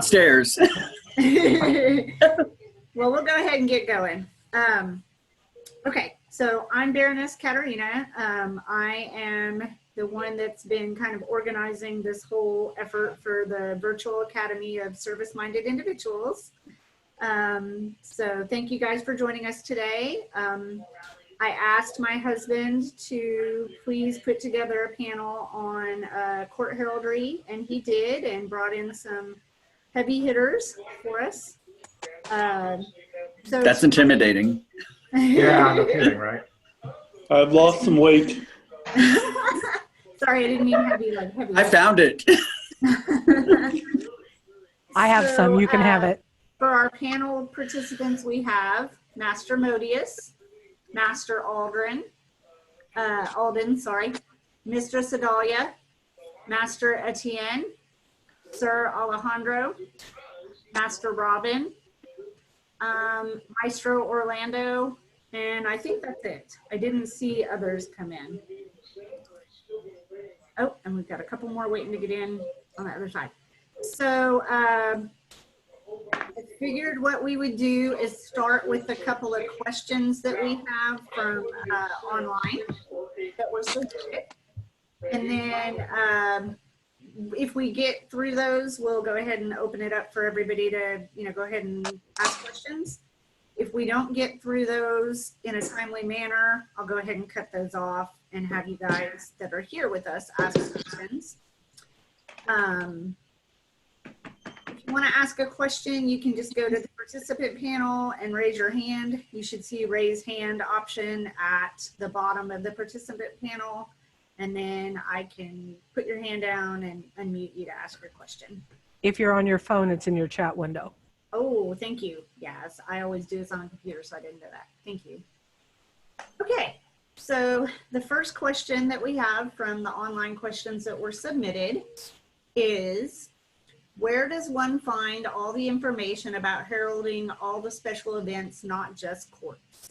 downstairs. Well, we'll go ahead and get going. Okay, so I'm Baroness Katerina. I am the one that's been kind of organizing this whole effort for the Virtual Academy of Service-Minded Individuals. So thank you guys for joining us today. I asked my husband to please put together a panel on court heraldry, and he did, and brought in some heavy hitters for us. So That's intimidating. Yeah, no kidding, right? I've lost some weight. Sorry, I didn't mean heavy, like heavy. I found it. I have some, you can have it. For our panel participants, we have Master Modius, Master Alden, Mistress Adalia, Master Etienne, Sir Alejandro, Master Robin, Maestro Orlando, and I think that's it. I didn't see others come in. Oh, and we've got a couple more waiting to get in on the other side. So I figured what we would do is start with a couple of questions that we have from online that were submitted. And then if we get through those, we'll go ahead and open it up for everybody to, go ahead and ask questions. If we don't get through those in a timely manner, I'll go ahead and cut those off and have you guys that are here with us ask questions. If you want to ask a question, you can just go to the participant panel and raise your hand. You should see raise hand option at the bottom of the participant panel. And then I can put your hand down and unmute you to ask your question. If you're on your phone, it's in your chat window. Oh, thank you. Yes, I always do this on a computer, so I didn't know that. Thank you. Okay, so the first question that we have from the online questions that were submitted is, where does one find all the information about heralding all the special events, not just courts?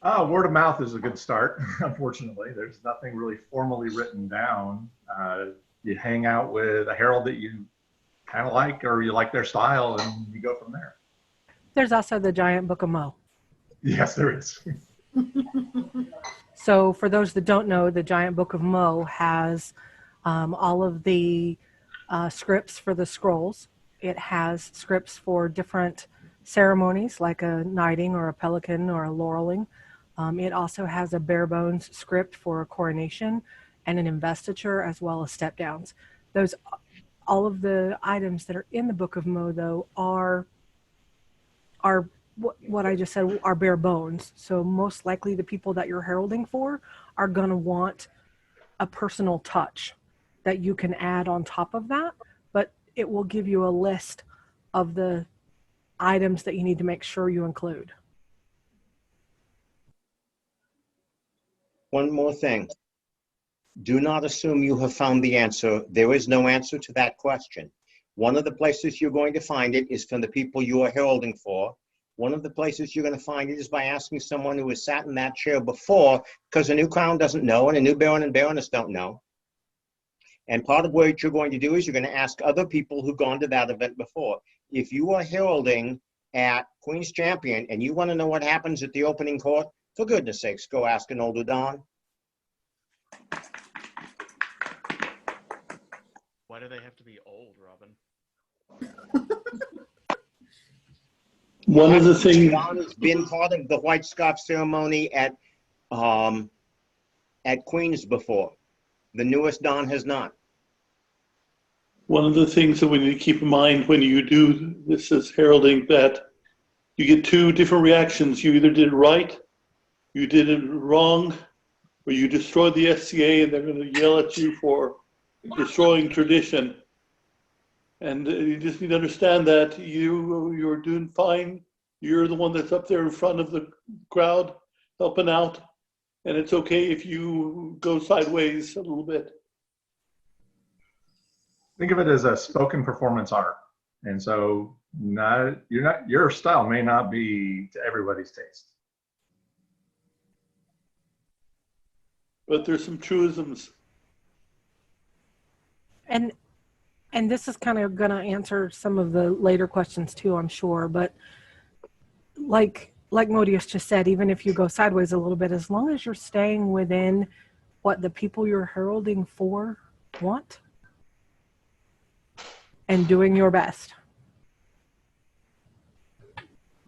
Word of mouth is a good start. Unfortunately, there's nothing really formally written down. You hang out with a herald that you kind of like, or you like their style, and you go from there. There's also the Giant Book of Mo. Yes, there is. So for those that don't know, the Giant Book of Mo has all of the scripts for the scrolls. It has scripts for different ceremonies like a knighting or a pelican or a laureling. It also has a bare bones script for a coronation and an investiture, as well as step downs. All of the items that are in the Book of Mo, though, are what I just said, are bare bones. So most likely the people that you're heralding for are going to want a personal touch that you can add on top of that, but it will give you a list of the items that you need to make sure you include. One more thing. Do not assume you have found the answer. There is no answer to that question. One of the places you're going to find it is from the people you are heralding for. One of the places you're going to find it is by asking someone who has sat in that chair before, because a new crown doesn't know and a new baron and baroness don't know. And part of what you're going to do is you're going to ask other people who've gone to that event before. If you are heralding at Queen's Champion and you want to know what happens at the opening court, for goodness sakes, go ask an older Don. Why do they have to be old, Robin? One of the things Don has been part of the white scarf ceremony at Queen's before. The newest Don has not. One of the things that we need to keep in mind when you do this as heralding, that you get two different reactions. You either did it right, you did it wrong, or you destroyed the SCA and they're going to yell at you for destroying tradition. And you just need to understand that you're doing fine. You're the one that's up there in front of the crowd helping out. And it's okay if you go sideways a little bit. Think of it as a spoken performance art. And so your style may not be to everybody's taste. But there's some truisms. And And this is kind of going to answer some of the later questions too, I'm sure. But like Modius just said, even if you go sideways a little bit, as long as you're staying within what the people you're heralding for want and doing your best,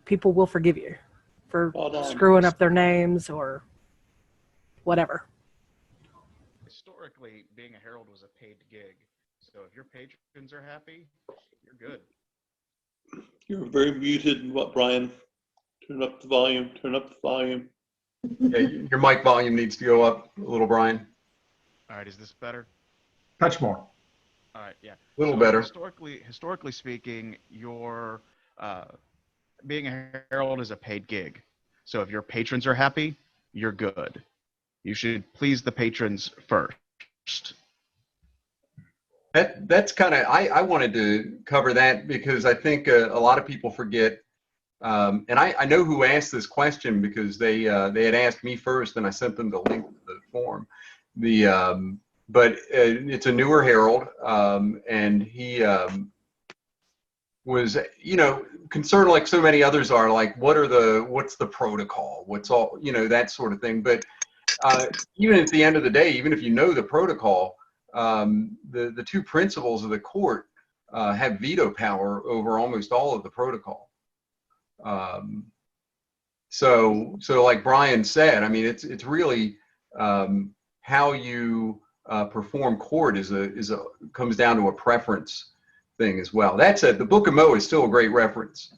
people will forgive you for screwing up their names or whatever. Historically, being a herald was a paid gig. So if your patrons are happy, you're good. You're very muted. What, Brian? Turn up the volume. Turn up the volume. Yeah, your mic volume needs to go up a little, Brian. All right, is this better? Touch more. All right, yeah. A little So better. Historically speaking, your being a herald is a paid gig. So if your patrons are happy, you're good. You should please the patrons first. That's kind of, I wanted to cover that because I think a lot of people forget, and I know who asked this question because they had asked me first and I sent them the link to the form. But it's a newer herald, and he was, concerned like so many others are, like what's the protocol, what's all, that sort of thing. But even at the end of the day, even if you know the protocol, the two principals of the court have veto power over almost all of the protocol. So like Brian said, I mean, it's really how you perform court comes down to a preference thing as well. That said, the Book of Mo is still a great reference.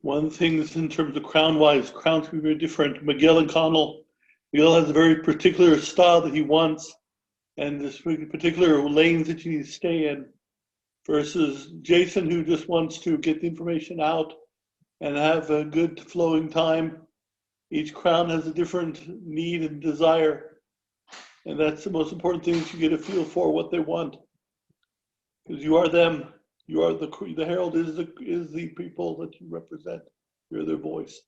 One thing is in terms of crown-wise, crowns can be very different. Miguel and Connell, Miguel has a very particular style that he wants, and this particular lanes that you need to stay in, versus Jason, who just wants to get the information out and have a good flowing time. Each crown has a different need and desire, and that's the most important thing, is you get a feel for what they want, because you are them. You are the herald is the people that you represent. You're their voice.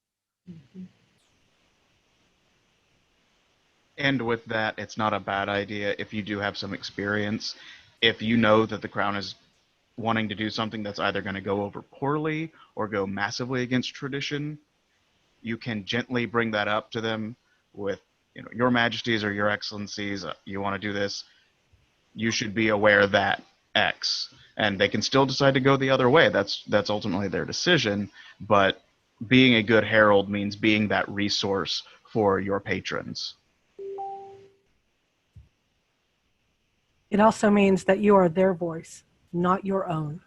And with that, it's not a bad idea if you do have some experience. If you know that the crown is wanting to do something that's either going to go over poorly or go massively against tradition, you can gently bring that up to them with, your majesties or your excellencies, you want to do this, you should be aware that X. And they can still decide to go the other way. That's ultimately their decision. But being a good herald means being that resource for your patrons. It also means that you are their voice, not your own.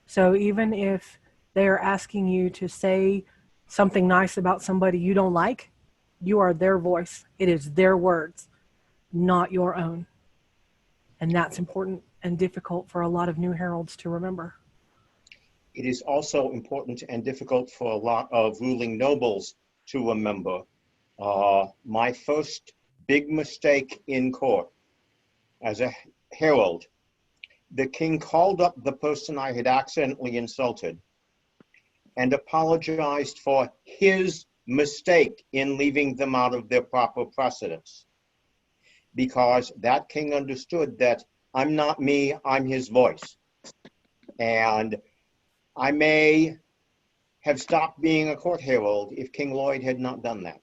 So even if they are asking you to say something nice about somebody you don't like, you are their voice. It is their words, not your own. And that's important and difficult for a lot of new heralds to remember. It is also important and difficult for a lot of ruling nobles to remember. My first big mistake in court as a herald, the king called up the person I had accidentally insulted and apologized for his mistake in leaving them out of their proper precedence. Because that king understood that I'm not me, I'm his voice. And I may have stopped being a court herald if King Lloyd had not done that.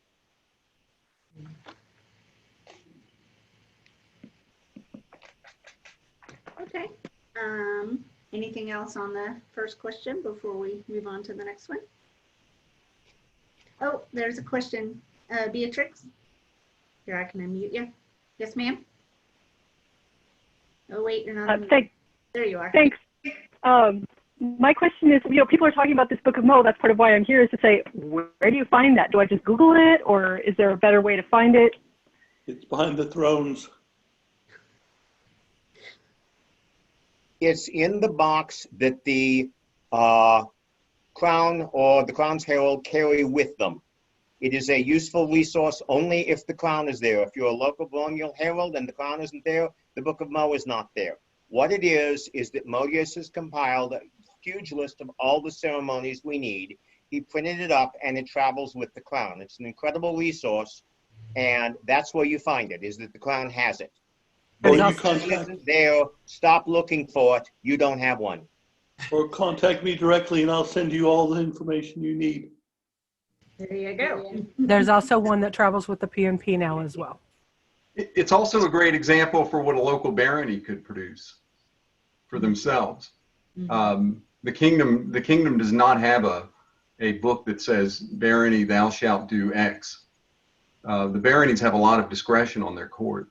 Okay. Anything else on the first question before we move on to the next one? Oh, there's a question. Beatrix? Here, I can unmute you. Yes, ma'am? Oh, wait, you're not. There you are. Thanks. My question is, people are talking about this Book of Mo. That's part of why I'm here, is to say, where do you find that? Do I just Google it, or is there a better way to find it? It's behind the thrones. It's in the box that the crown or the crown's herald carry with them. It is a useful resource only if the crown is there. If you're a local colonial herald and the crown isn't there, the Book of Mo is not there. What it is that Modius has compiled a huge list of all the ceremonies we need. He printed it up and it travels with the crown. It's an incredible resource, and that's where you find it, is that the crown has it. Or There's you also- If it contact, isn't there, stop looking for it. You don't have one. or contact me directly and I'll send you all the information you need. There you go. There's also one that travels with the PNP now as well. It's also a great example for what a local barony could produce for themselves. The kingdom does not have a book that says, barony, thou shalt do X. The baronies have a lot of discretion on their court.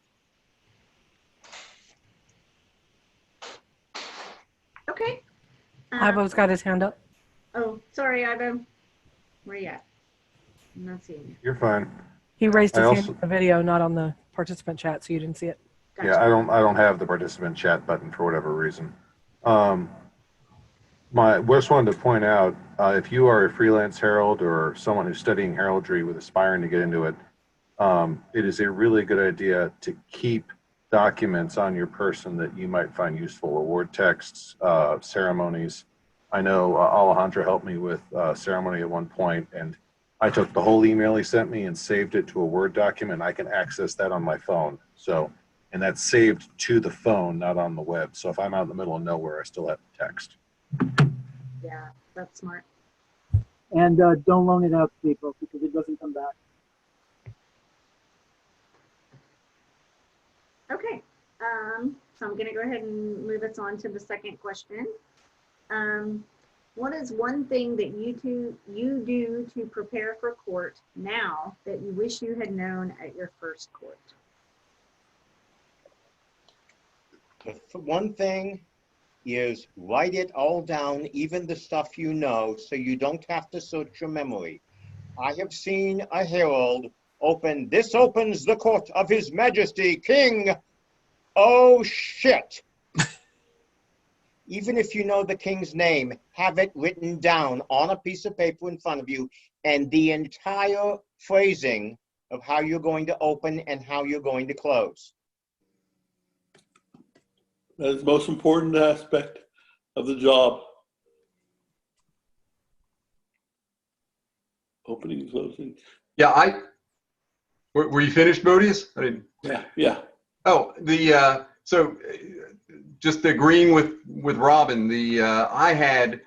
Okay. Ivo's got his hand up. Oh, sorry, Ivo. Where you at? I'm not seeing you. You're fine. He raised his I hand also- in the video, not on the participant chat, so you didn't see it. Gotcha. Yeah, I don't have the participant chat button for whatever reason. Just wanted to point out, if you are a freelance herald or someone who's studying heraldry with aspiring to get into it, it is a really good idea to keep documents on your person that you might find useful, award texts, ceremonies. I know Alejandro helped me with ceremony at one point, and I took the whole email he sent me and saved it to a Word document. I can access that on my phone. So, and that's saved to the phone, not on the web. So if I'm out in the middle of nowhere, I still have the text. Yeah, that's smart. And don't loan it out to people because it doesn't come back. Okay. So I'm going to go ahead and move us on to the second question. What is one thing that you do to prepare for court now that you wish you had known at your first court? For one thing is write it all down, even the stuff you know, so you don't have to search your memory. I have seen a herald open, this opens the court of His Majesty King. Oh, shit. Even if you know the king's name, have it written down on a piece of paper in front of you, and the entire phrasing of how you're going to open and how you're going to close. That is the most important aspect of the job. Opening and closing. Yeah, were you finished, Bodius? I didn't. Yeah. Oh, so just agreeing with Robin, I had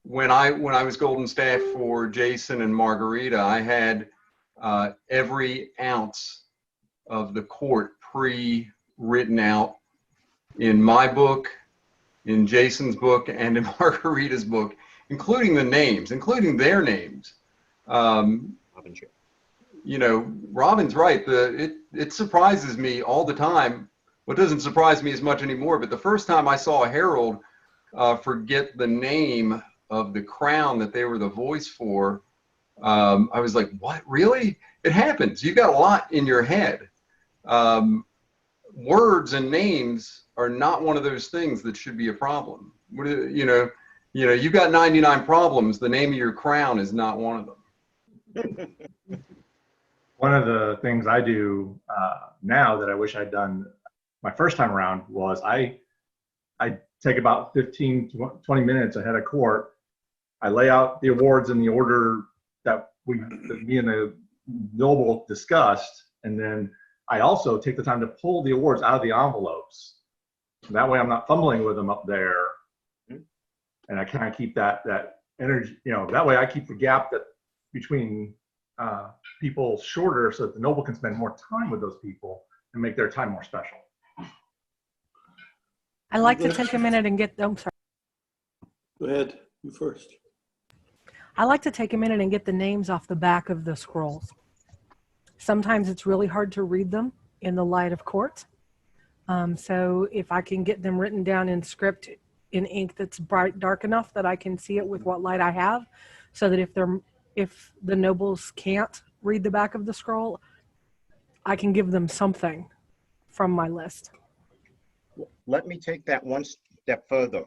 when I was golden staff for Jason and Margarita, I had every ounce of the court pre-written out in my book, in Jason's book, and in Margarita's book, including the names, including their names. You know, Robin's right. It surprises me all the time. What doesn't surprise me as much anymore, but the first time I saw a herald forget the name of the crown that they were the voice for, I was like, what, really? It happens. You got a lot in your head. Words and names are not one of those things that should be a problem. You've got 99 problems. The name of your crown is not one of them. One of the things I do now that I wish I'd done my first time around was I take about 15, 20 minutes ahead of court. I lay out the awards in the order that me and the noble discussed, and then I also take the time to pull the awards out of the envelopes. That way I'm not fumbling with them up there, and I kind of keep that energy, that way I keep the gap between people shorter so that the noble can spend more time with those people and make their time more special. I like to take a minute and get, I'm sorry. Go ahead, you first. I like to take a minute and get the names off the back of the scrolls. Sometimes it's really hard to read them in the light of court. So if I can get them written down in script in ink that's bright, dark enough that I can see it with what light I have, so that if the nobles can't read the back of the scroll, I can give them something from my list. Let me take that one step further.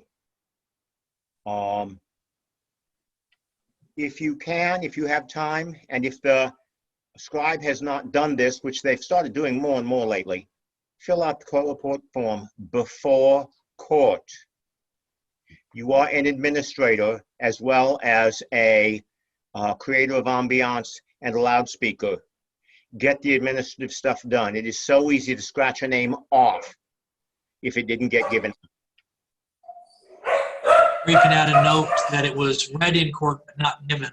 If you can, if you have time, and if the scribe has not done this, which they've started doing more and more lately, fill out the court report form before court. You are an administrator as well as a creator of ambiance and a loudspeaker. get the administrative stuff done. It is so easy to scratch a name off if it didn't get given. Or you can add a note that it was read in court but not given.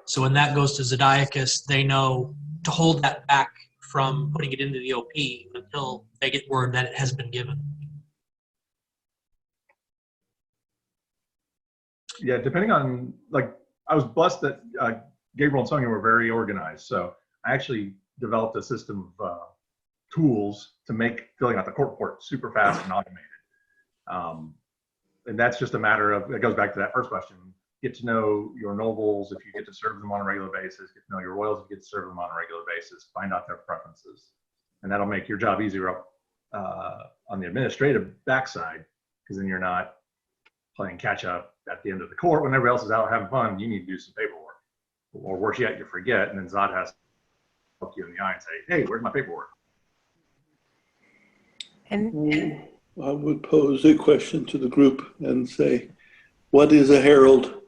So when that goes to Zodiacus, they know to hold that back from putting it into the OP until they get word that it has been given. Yeah, depending on, like, I was blessed that Gabriel and Sonia were very organized. So I actually developed a system of tools to make filling out the court report super fast and automated. And that's just a matter of, it goes back to that first question, get to know your nobles if you get to serve them on a regular basis, get to know your royals if you get to serve them on a regular basis, find out their preferences. And that'll make your job easier on the administrative backside, because then you're not playing catch up at the end of the court when everybody else is out having fun. You need to do some paperwork, or worse yet, you forget, and then Zod has to look you in the eye and say, "Hey, where's my paperwork?" And I would pose a question to the group and say, what is a herald?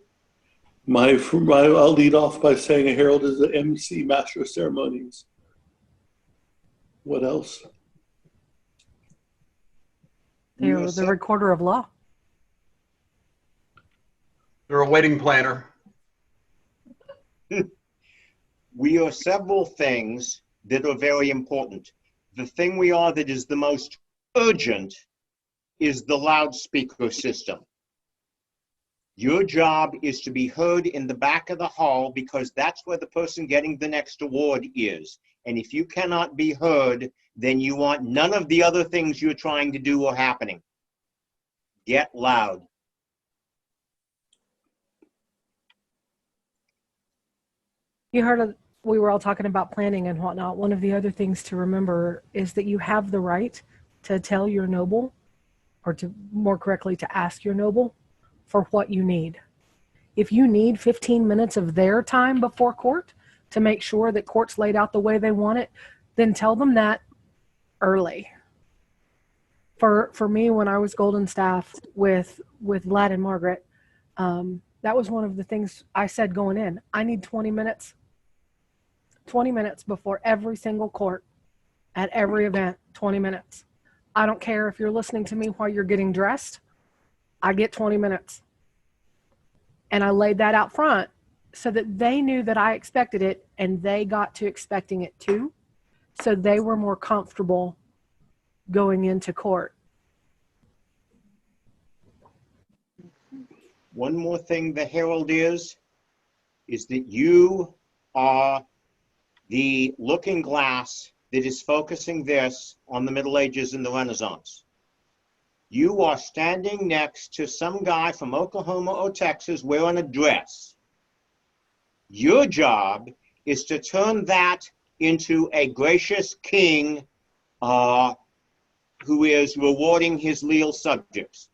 I'll lead off by saying a herald is the MC, Master of Ceremonies. What else? they're the recorder of law. They're a wedding planner. We are several things that are very important. The thing we are that is the most urgent is the loudspeaker system. Your job is to be heard in the back of the hall, because that's where the person getting the next award is. And if you cannot be heard, then you want none of the other things you're trying to do are happening. Get loud. You heard we were all talking about planning and whatnot. One of the other things to remember is that you have the right to tell your noble, or to more correctly, to ask your noble for what you need. If you need 15 minutes of their time before court to make sure that court's laid out the way they want it, then tell them that early. For me, when I was golden staff with Vlad and Margaret, that was one of the things I said going in. I need 20 minutes. 20 minutes before every single court, at every event, 20 minutes. I don't care if you're listening to me while you're getting dressed, I get 20 minutes. And I laid that out front so that they knew that I expected it, and they got to expecting it too. So they were more comfortable going into court. One more thing the herald is that you are the looking glass that is focusing this on the Middle Ages and the Renaissance. You are standing next to some guy from Oklahoma or Texas wearing a dress. Your job is to turn that into a gracious king who is rewarding his leal subjects.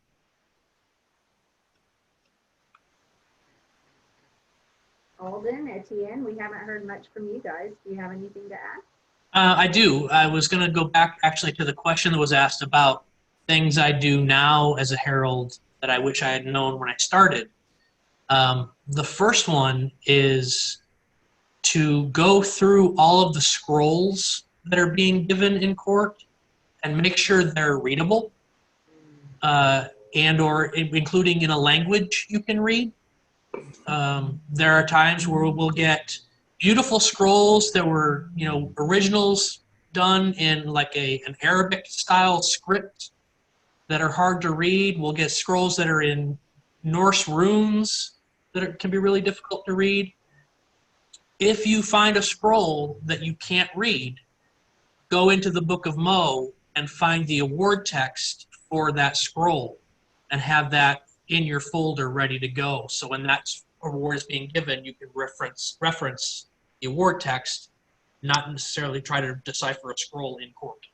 Alden, Etienne, we haven't heard much from you guys. Do you have anything to add? I do. I was going to go back actually to the question that was asked about things I do now as a herald that I wish I had known when I started. The first one is to go through all of the scrolls that are being given in court and make sure they're readable, and or including in a language you can read. There are times where we'll get beautiful scrolls that were, originals done in like an Arabic style script that are hard to read. We'll get scrolls that are in Norse runes that can be really difficult to read. If you find a scroll that you can't read, go into the Book of Mo and find the award text for that scroll and have that in your folder ready to go. So when that award is being given, you can reference the award text, not necessarily try to decipher a scroll in court.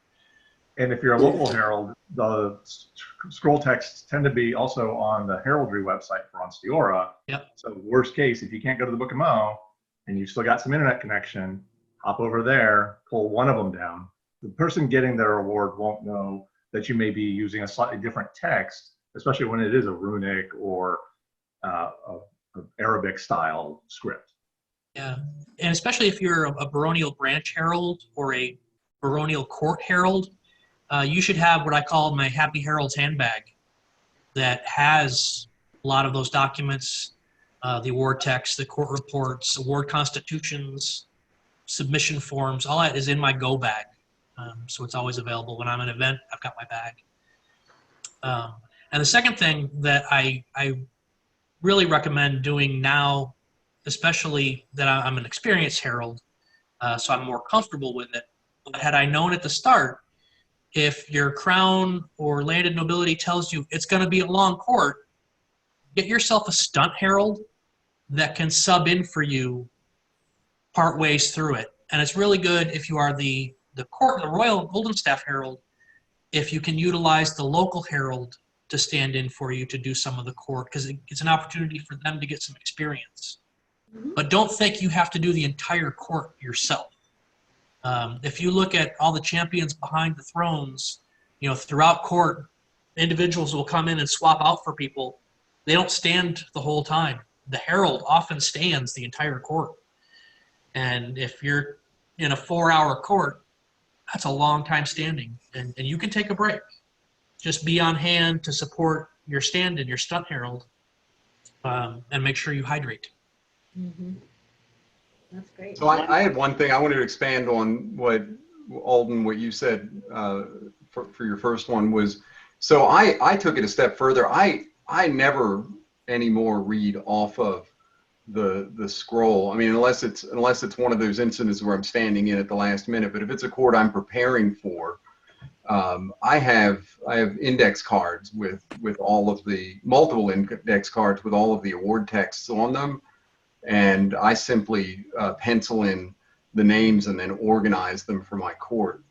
And if you're a local herald, the scroll texts tend to be also on the heraldry website for Ansteorra. Yep. So worst case, if you can't go to the Book of Mo and you still got some internet connection, hop over there, pull one of them down. The person getting their award won't know that you may be using a slightly different text, especially when it is a runic or a Arabic style script. Yeah, and especially if you're a baronial branch herald or a baronial court herald, you should have what I call my Happy Herald's handbag that has a lot of those documents, the award text, the court reports, award constitutions, submission forms, all that is in my go bag. So it's always available. When I'm at an event, I've got my bag. And the second thing that I really recommend doing now, especially that I'm an experienced herald, so I'm more comfortable with it. But had I known at the start, if your crown or landed nobility tells you it's going to be a long court, get yourself a stunt herald that can sub in for you part ways through it. And it's really good if you are the court, the Royal Golden Staff Herald, if you can utilize the local herald to stand in for you to do some of the court, because it's an opportunity for them to get some experience. But don't think you have to do the entire court yourself. If you look at all the champions behind the thrones, you know, throughout court, individuals will come in and swap out for people. They don't stand the whole time. The herald often stands the entire court. And if you're in a 4-hour court, that's a long time standing. And you can take a break. Just be on hand to support your stand-in, your stunt herald, and make sure you hydrate. Mm-hmm. That's great. So I had one thing I wanted to expand on what Alden, what you said for your first one was, so I took it a step further. I never anymore read off of the scroll. I mean, unless it's one of those incidents where I'm standing in at the last minute, but if it's a court I'm preparing for, I have index cards with all of the multiple index cards with all of the award texts on them. And I simply pencil in the names and then organize them for my court,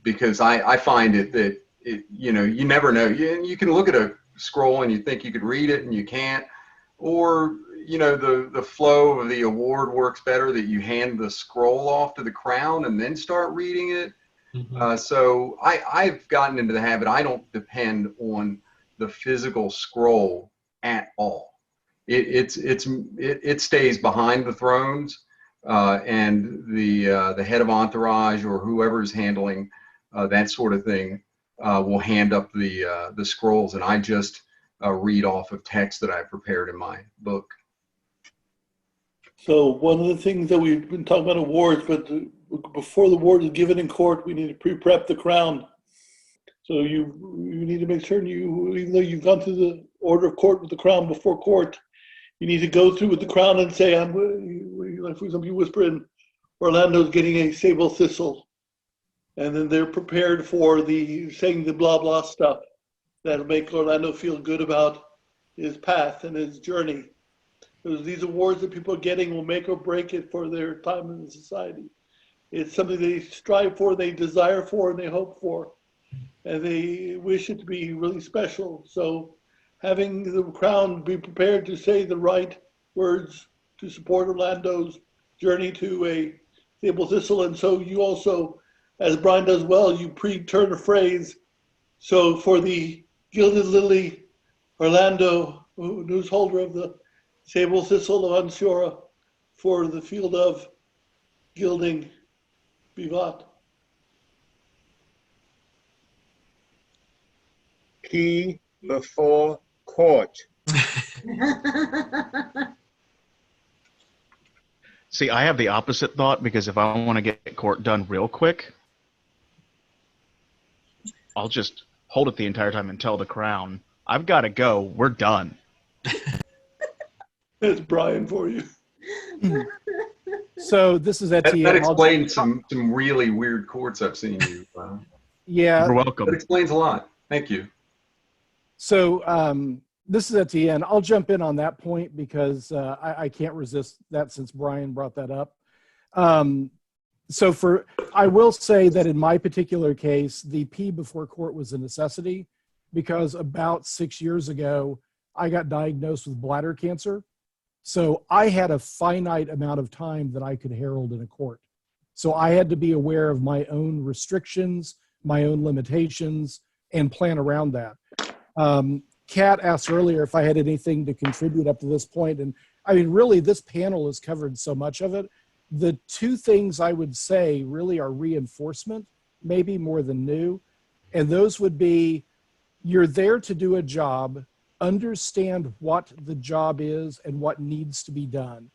because I find that you know, you never know. You can look at a scroll and you think you could read it and you can't, or you know, the flow of the award works better that you hand the scroll off to the crown and then start reading it. Mm-hmm. So I've gotten into the habit. I don't depend on the physical scroll at all. It stays behind the thrones, and the head of entourage or whoever is handling that sort of thing will hand up the scrolls, and I just read off of text that I prepared in my book. So one of the things that we've been talking about awards, but before the award is given in court, we need to pre-prep the crown. So you need to make sure even though you've gone through the order of court with the crown before court, you need to go through with the crown and say, like for example, you whisper in, Orlando's getting a sable thistle. And then they're prepared for saying the blah, blah stuff that'll make Orlando feel good about his path and his journey. Because these awards that people are getting will make or break it for their time in the society. It's something they strive for, they desire for, and they hope for. And they wish it to be really special. So having the crown be prepared to say the right words to support Orlando's journey to a sable thistle. And so you also, as Brian does well, you pre-turn a phrase. So for the gilded lily, Orlando, who's holder of the sable thistle of Ansteorra, for the field of gilding, vivat. Key before court. See, I have the opposite thought, because if I want to get court done real quick, I'll just hold it the entire time and tell the crown, I've got to go, we're done. That's Brian for you. So this is That Etienne. explains some really weird courts I've seen you. Yeah. You're welcome. That explains a lot. Thank you. So this is Etienne. I'll jump in on that point because I can't resist that since Brian brought that up. I will say that in my particular case, the P before court was a necessity because about 6 years ago, I got diagnosed with bladder cancer. So I had a finite amount of time that I could herald in a court. So I had to be aware of my own restrictions, my own limitations, and plan around that. Kat asked earlier if I had anything to contribute up to this point, and I mean, really, this panel has covered so much of it. The two things I would say really are reinforcement, maybe more than new, and those would be, you're there to do a job, understand what the job is and what needs to be done.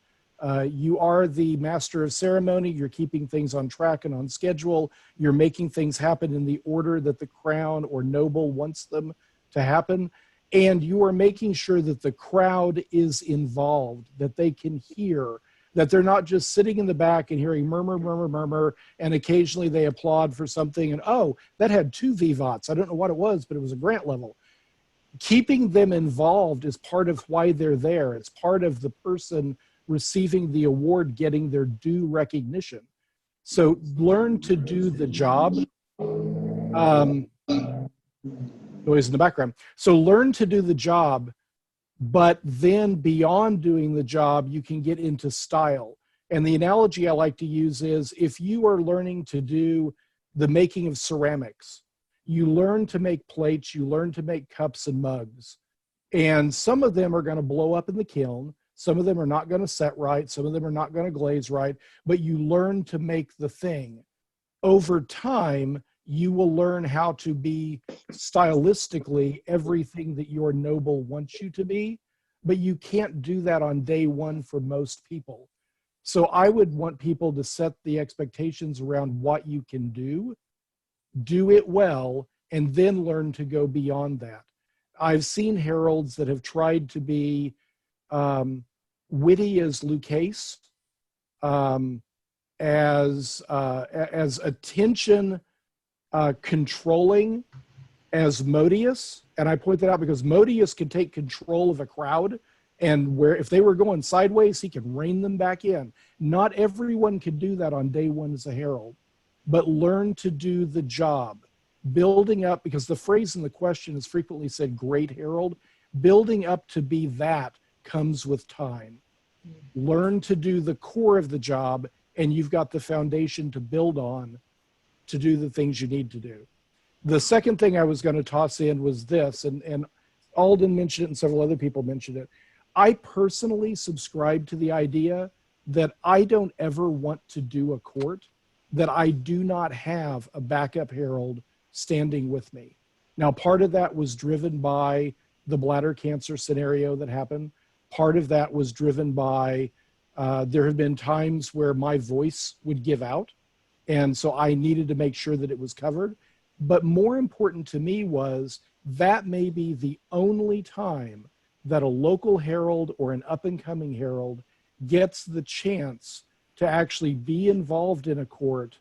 You are the master of ceremony. You're keeping things on track and on schedule. You're making things happen in the order that the crown or noble wants them to happen. And you are making sure that the crowd is involved, that they can hear, that they're not just sitting in the back and hearing murmur, murmur, murmur, and occasionally they applaud for something and, oh, that had 2 vivats. I don't know what it was, but it was a grant level. Keeping them involved is part of why they're there. It's part of the person receiving the award getting their due recognition. So learn to do the job. Noise in the background. So learn to do the job, but then beyond doing the job, you can get into style. And the analogy I like to use is, if you are learning to do the making of ceramics, you learn to make plates, you learn to make cups and mugs. And some of them are going to blow up in the kiln. Some of them are not going to set right. Some of them are not going to glaze right, but you learn to make the thing. Over time, you will learn how to be stylistically everything that your noble wants you to be, but you can't do that on day one for most people. So I would want people to set the expectations around what you can do it well, and then learn to go beyond that. I've seen heralds that have tried to be witty as Lucchese, as attention controlling as Modius. And I point that out because Modius can take control of a crowd, and where if they were going sideways, he can rein them back in. Not everyone can do that on day one as a herald, but learn to do the job. Building up, because the phrase in the question is frequently said, great herald. Building up to be that comes with time. Learn to do the core of the job, and you've got the foundation to build on to do the things you need to do. The second thing I was going to toss in was this, and Alden mentioned it and several other people mentioned it. I personally subscribe to the idea that I don't ever want to do a court that I do not have a backup herald standing with me. Now, part of that was driven by the bladder cancer scenario that happened. Part of that was driven by, there have been times where my voice would give out, and so I needed to make sure that it was covered. But more important to me was, that may be the only time that a local herald or an up-and-coming herald gets the chance to actually be involved in a court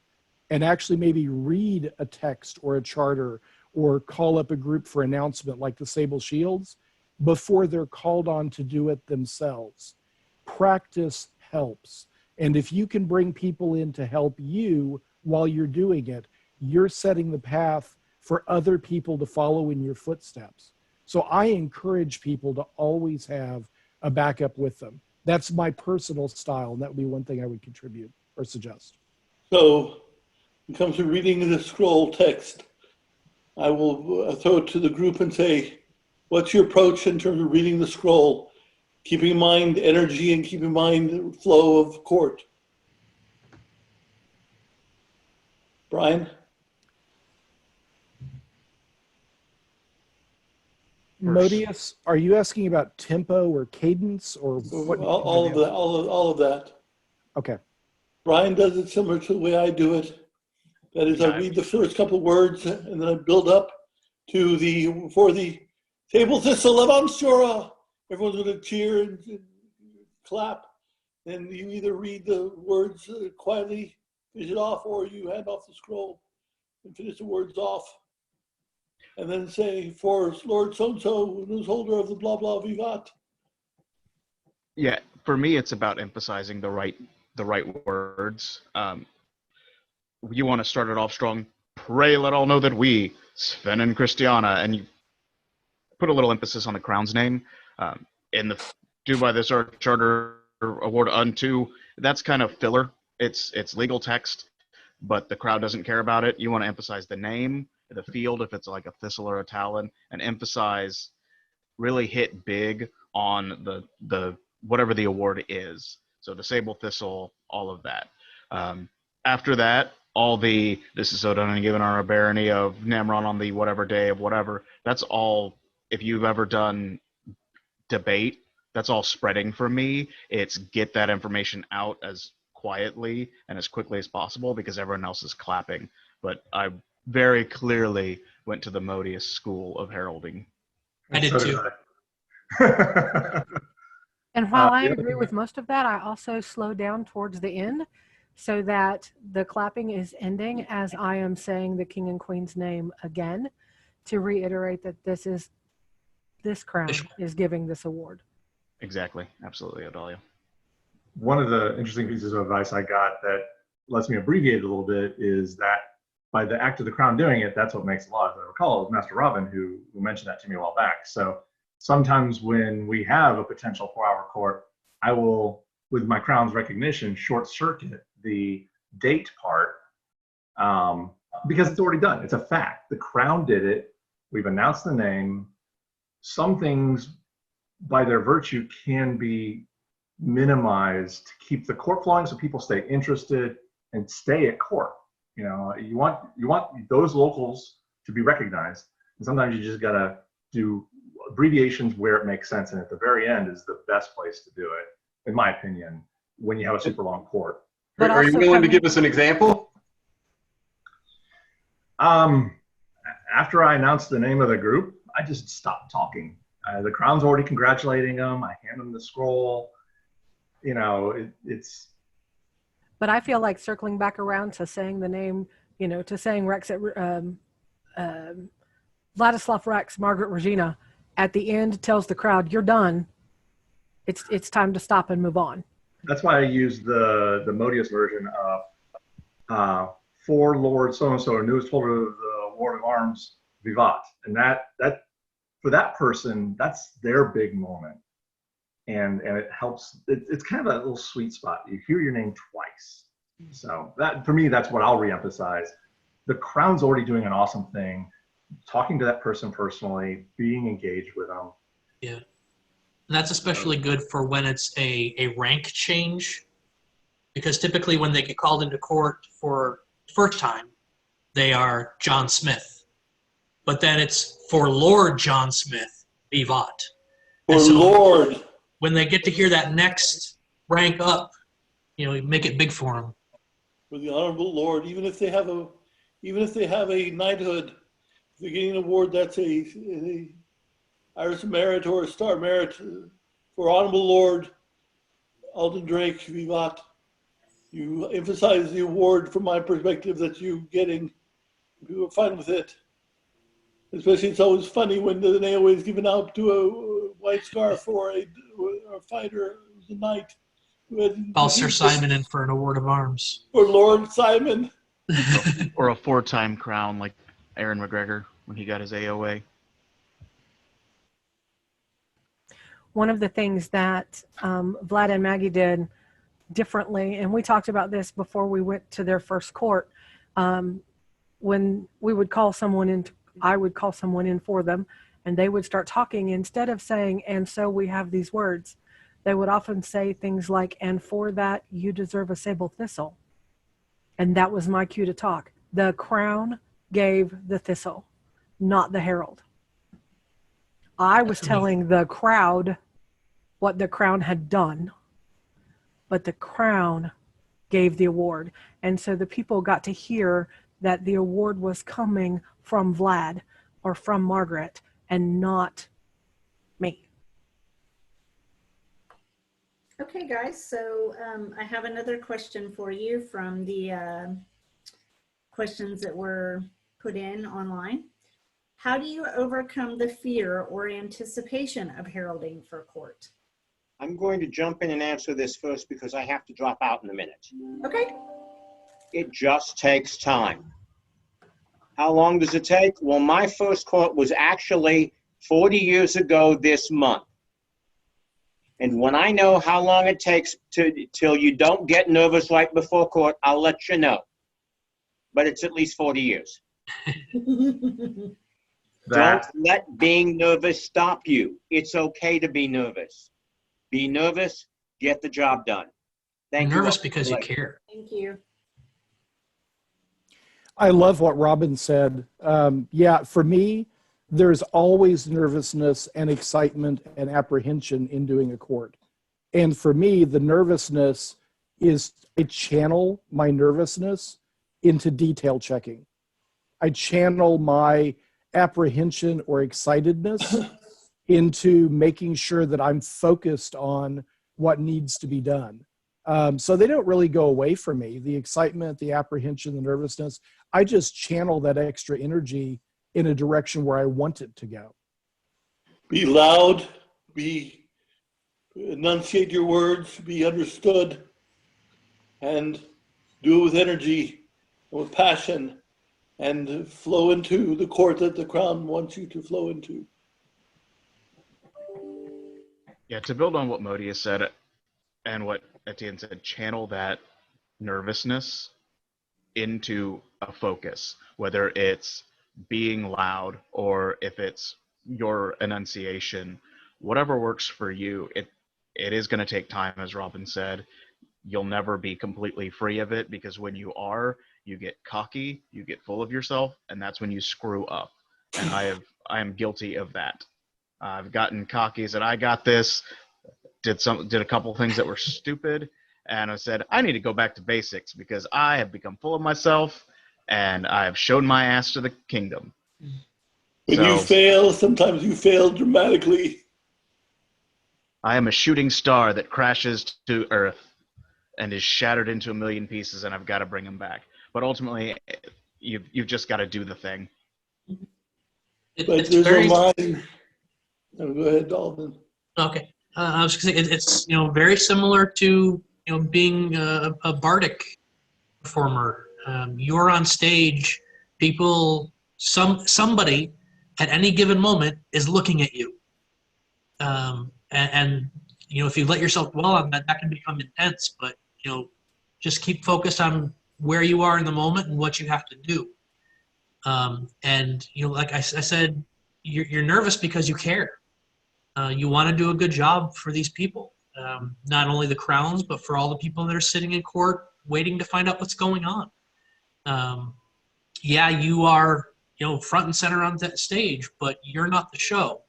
and actually maybe read a text or a charter or call up a group for announcement like the Sable Shields before they're called on to do it themselves. Practice helps. And if you can bring people in to help you while you're doing it, you're setting the path for other people to follow in your footsteps. So I encourage people to always have a backup with them. That's my personal style, and that would be one thing I would contribute or suggest. So when it comes to reading the scroll text, I will throw it to the group and say, what's your approach in terms of reading the scroll? Keeping in mind energy and keeping in mind the flow of court. Brian? Modius, are you asking about tempo or cadence or what? All of that. Okay. Brian does it similar to the way I do it. That is, I read the first couple of words and then I build up to for the table thistle of Ansteorra. Everyone's going to cheer and clap. And you either read the words quietly, finish it off, or you hand off the scroll and finish the words off. And then say, for Lord so-and-so, who's holder of the blah, blah, vivat. Yeah, for me, it's about emphasizing the right words. You want to start it off strong. Pray let all know that we, Sven and Christiana, and you put a little emphasis on the crown's name. In the do by this our charter award unto, that's kind of filler. It's legal text, but the crowd doesn't care about it. You want to emphasize the name, the field, if it's like a thistle or a talon, and emphasize really hit big on the whatever the award is. So the Sable Thistle, all of that. After that, all the this is so done and given on a barony of Namron on the whatever day of whatever. That's all. If you've ever done debate, that's all spreading for me. It's get that information out as quietly and as quickly as possible because everyone else is clapping. But I very clearly went to the Modius school of heralding. I did too. And while I the other agree thing with most of that, I also slow down towards the end so that the clapping is ending as I am saying the king and queen's name again to reiterate that this crown is giving this award. Exactly. Absolutely, Adalia. One of the interesting pieces of advice I got that lets me abbreviate it a little bit is that by the act of the crown doing it, that's what makes law. As I recall, it was Master Robin who mentioned that to me a while back. So sometimes when we have a potential 4-hour court, I will, with my crown's recognition, short circuit the date part because it's already done. It's a fact. The crown did it. We've announced the name. Some things, by their virtue, can be minimized to keep the court flowing so people stay interested and stay at court. You know, you want those locals to be recognized, and sometimes you just gotta do abbreviations where it makes sense, and at the very end is the best place to do it, in my opinion, when you have a super long court. But Are you also willing to coming- give us an example? After I announced the name of the group, I just stopped talking. The crown's already congratulating them. I hand them the scroll. You know, it's. But I feel like circling back around to saying the name, you know, to saying Rex at Vladislav Rex, Margaret Regina, at the end tells the crowd, "You're done. It's time to stop and move on." That's why I use the Modius version of for Lord so and so, newest holder of the Ward of Arms, Vivat, and that for that person, that's their big moment. And it helps. It's kind of a little sweet spot. You hear your name twice. So that, for me, that's what I'll reemphasize. The crown's already doing an awesome thing. Talking to that person personally, being engaged with them. Yeah. And that's especially good for when it's a rank change, because typically when they get called into court for first time, they are John Smith. But then it's for Lord John Smith, Vivat. For Lord. When they get to hear that next rank up, you know, make it big for them. For the Honorable Lord, even if they have a knighthood, if they're getting an award that's a Iris Merit or a Star Merit for Honorable Lord Alden Drake, Vivat. You emphasize the award from my perspective that you're getting. You are fine with it. Especially, it's always funny when the AOA is given out to a white scarf for a fighter who's a knight. Call Sir Simon in for an award of arms. For Lord Simon. Or a 4-time crown like Aaron McGregor when he got his AOA. One of the things that Vlad and Maggie did differently, and we talked about this before we went to their first court, when we would call someone in, I would call someone in for them, and they would start talking. Instead of saying, "And so we have these words," they would often say things like, "And for that, you deserve a sable thistle." And that was my cue to talk. The crown gave the thistle, not the herald. I was telling the crowd what the crown had done, but the crown gave the award. And so the people got to hear that the award was coming from Vlad or from Margaret and not me. Okay, guys, so I have another question for you from the questions that were put in online. How do you overcome the fear or anticipation of heralding for court? I'm going to jump in and answer this first because I have to drop out in a minute. Okay. It just takes time. How long does it take? Well, my first court was actually 40 years ago this month. And when I know how long it takes till you don't get nervous right before court, I'll let you know. But it's at least 40 years. The that. Don't let being nervous stop you. It's okay to be nervous. Be nervous, get the job done. Thank you. Nervous all. because you care. Thank you. I love what Robin said. Yeah, for me, there's always nervousness and excitement and apprehension in doing a court. And for me, the nervousness is I channel my nervousness into detail checking. I channel my apprehension or excitedness into making sure that I'm focused on what needs to be done. So they don't really go away from me. The excitement, the apprehension, the nervousness, I just channel that extra energy in a direction where I want it to go. Be loud, enunciate your words, be understood, and do it with energy, with passion, and flow into the court that the Crown wants you to flow into. Yeah, to build on what Modi has said and what Etienne said, channel that nervousness into a focus, whether it's being loud or if it's your enunciation, whatever works for you. It is going to take time, as Robin said. You'll never be completely free of it, because when you are, you get cocky, you get full of yourself, and that's when you screw up. And I am guilty of that. I've gotten cocky, said I got this, did a couple things that were stupid, and I said I need to go back to basics because I have become full of myself and I have shown my ass to the kingdom. When you fail, sometimes you fail dramatically. I am a shooting star that crashes to Earth and is shattered into a million pieces, and I've got to bring him back. But ultimately, you've just got to do the thing. But there's a line. Oh, go ahead, Dalton. Okay. I was going to say, it's very similar to being a bardic performer. You're on stage, somebody at any given moment is looking at you. And if you let yourself dwell on that, that can become intense, but just keep focused on where you are in the moment and what you have to do. And like I said, you're nervous because you care. You want to do a good job for these people, not only the crowns, but for all the people that are sitting in court waiting to find out what's going on. Yeah, you are, front and center on that stage, but you're not the show.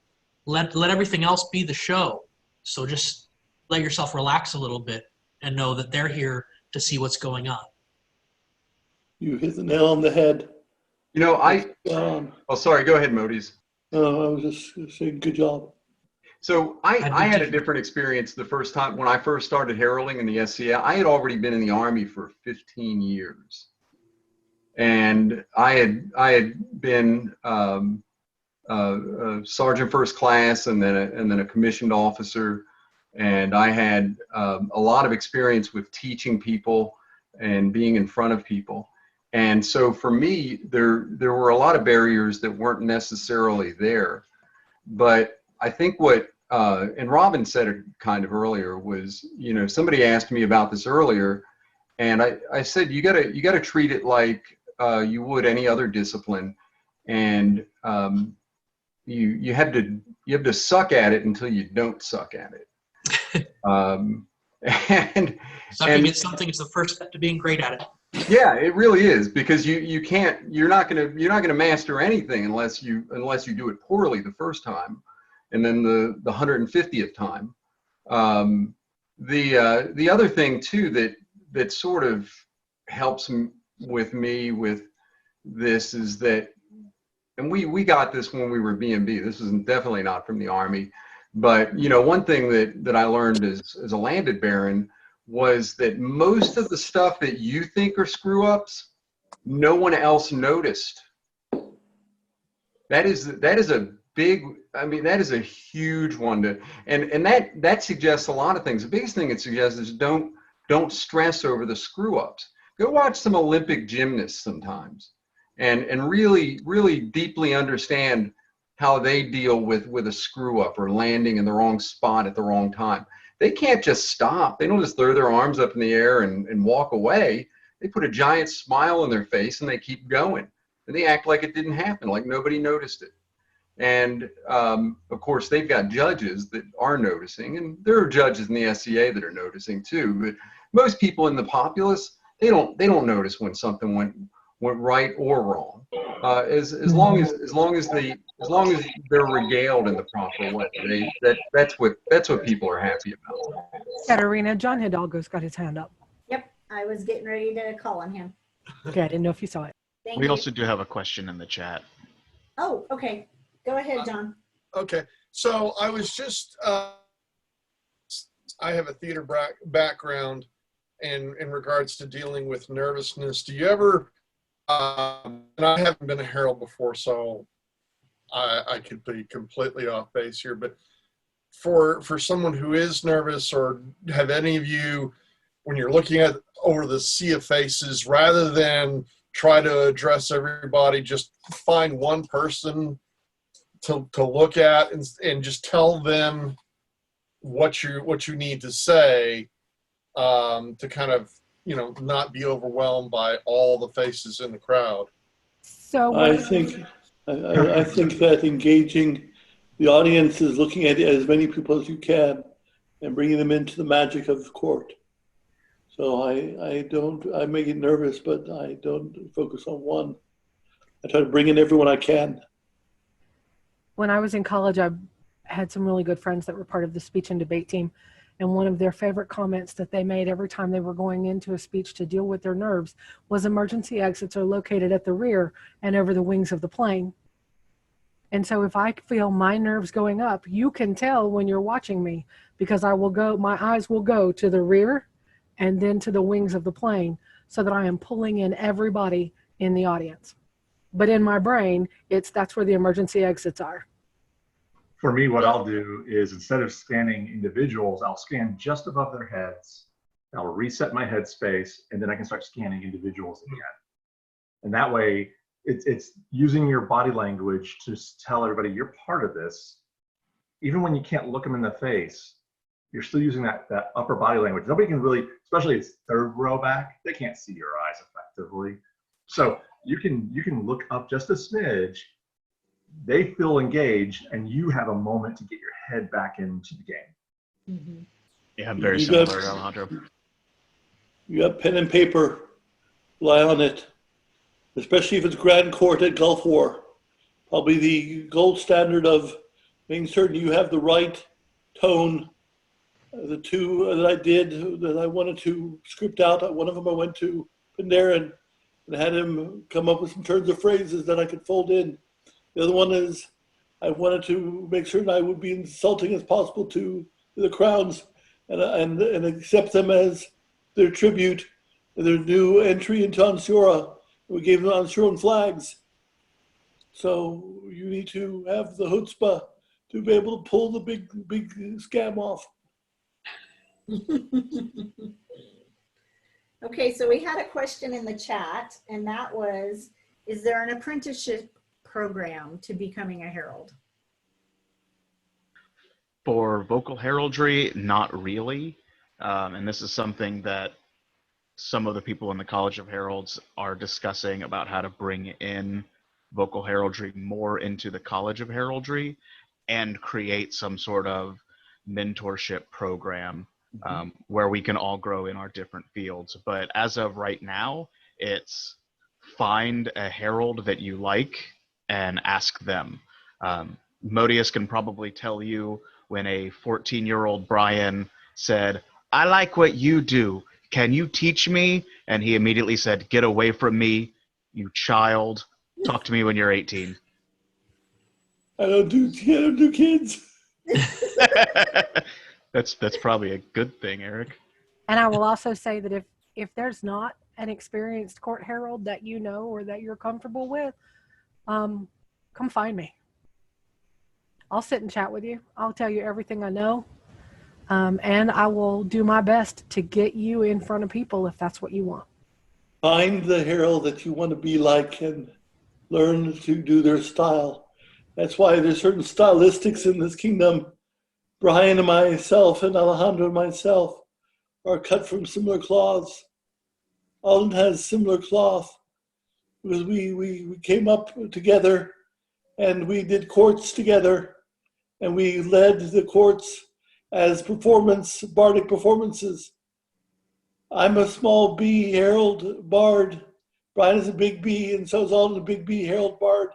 Let everything else be the show. So just let yourself relax a little bit and know that they're here to see what's going on. You hit the nail on the head. Oh, sorry. Go ahead, Modis. No, I was just saying good job. So I had a different experience the first time when I first started heralding in the SCA. I had already been in the Army for 15 years, and I had been a sergeant first class and then a commissioned officer, and I had a lot of experience with teaching people and being in front of people. And so for me, there were a lot of barriers that weren't necessarily there, but I think what and Robin said it kind of earlier was, somebody asked me about this earlier, and I said you gotta treat it like you would any other discipline, and you have to suck at it until you don't suck at it. Sucking at something is the first step to being great at it. Yeah, it really is, because you're not gonna master anything unless you do it poorly the first time, and then the 150th time. The other thing too that sort of helps with me with this is that, and we got this when we were B&B. This is definitely not from the Army, but one thing that I learned as a landed baron was that most of the stuff that you think are screw ups, no one else noticed. That is a big, that is a huge one and that suggests a lot of things. The biggest thing it suggests is don't stress over the screw ups. Go watch some Olympic gymnasts sometimes and really, really deeply understand how they deal with a screw up or landing in the wrong spot at the wrong time. They can't just stop. They don't just throw their arms up in the air and walk away. They put a giant smile on their face and they keep going. And they act like it didn't happen, like nobody noticed it. And of course, they've got judges that are noticing, and there are judges in the SCA that are noticing too. But most people in the populace, they don't notice when something went right or wrong. As long as they're regaled in the proper way, that's what people are happy about. Katarina, John Hidalgo's got his hand up. Yep, I was getting ready to call on him. Okay, I didn't know if you saw it. Thank We you. also do have a question in the chat. Oh, okay. Go ahead, John. Okay, so I was just, I have a theater background in regards to dealing with nervousness. Do you ever, and I haven't been a herald before, so I could be completely off base here, but for someone who is nervous, or have any of you, when you're looking at over the sea of faces, rather than try to address everybody, just find one person to look at and just tell them what you need to say, to kind of, you know, not be overwhelmed by all the faces in the crowd. So I think that engaging the audience is looking at as many people as you can and bringing them into the magic of the court. So I may get nervous, but I don't focus on one. I try to bring in everyone I can. when I was in college, I had some really good friends that were part of the speech and debate team. And one of their favorite comments that they made every time they were going into a speech to deal with their nerves was emergency exits are located at the rear and over the wings of the plane. And so if I feel my nerves going up, you can tell when you're watching me, because my eyes will go to the rear and then to the wings of the plane, so that I am pulling in everybody in the audience. But in my brain, that's where the emergency exits are. For me, what I'll do is, instead of scanning individuals, I'll scan just above their heads. I'll reset my headspace, and then I can start scanning individuals again. And that way, it's using your body language to tell everybody you're part of this. Even when you can't look them in the face, you're still using that upper body language. Nobody can really, especially it's third row back, they can't see your eyes effectively. So you can look up just a smidge. They feel engaged, and you have a moment to get your head back into the game. Mm-hmm. Yeah, I'm very similar, Alejandro. You got pen and paper, rely on it, especially if it's Grand Court at Gulf War. Probably the gold standard of making certain you have the right tone. The two that I did, that I wanted to script out, one of them I went to Pandaren and had him come up with some turns of phrases that I could fold in. The other one is I wanted to make certain I would be insulting as possible to the crowns and accept them as their tribute, their new entry into Ansteorra. We gave them Ansteorran flags. So you need to have the chutzpah to be able to pull the big scam off. Okay, so we had a question in the chat, and that was, is there an apprenticeship program to becoming a herald? For vocal heraldry, not really. And this is something that some of the people in the College of Heralds are discussing about how to bring in vocal heraldry more into the College of Heraldry and create some sort of mentorship program where we can all grow in our different fields. But as of right now, it's find a herald that you like and ask them. Modius can probably tell you when a 14-year-old Brian said, "I like what you do. Can you teach me?" And he immediately said, "Get away from me, you child. Talk to me when you're 18. I don't do kids. That's probably a good thing, Eric. And I will also say that if there's not an experienced court herald that you know or that you're comfortable with, come find me. I'll sit and chat with you. I'll tell you everything I know. And I will do my best to get you in front of people if that's what you want. Find the herald that you want to be like and learn to do their style. That's why there's certain stylistics in this kingdom. Brian and myself and Alejandro and myself are cut from similar cloths. Alden has similar cloth because we came up together and we did courts together, and we led the courts as bardic performances. I'm a small B herald bard. Brian is a big B, and so is Alden a big B herald bard,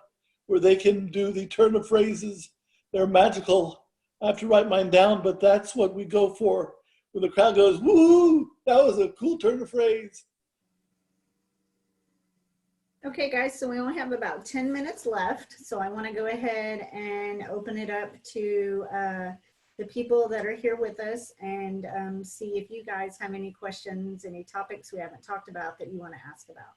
where they can do the turn of phrases. They're magical. I have to write mine down, but that's what we go for. When the crowd goes, woo, that was a cool turn of phrase. Okay, guys, so we only have about 10 minutes left. So I want to go ahead and open it up to the people that are here with us and see if you guys have any questions, any topics we haven't talked about that you want to ask about.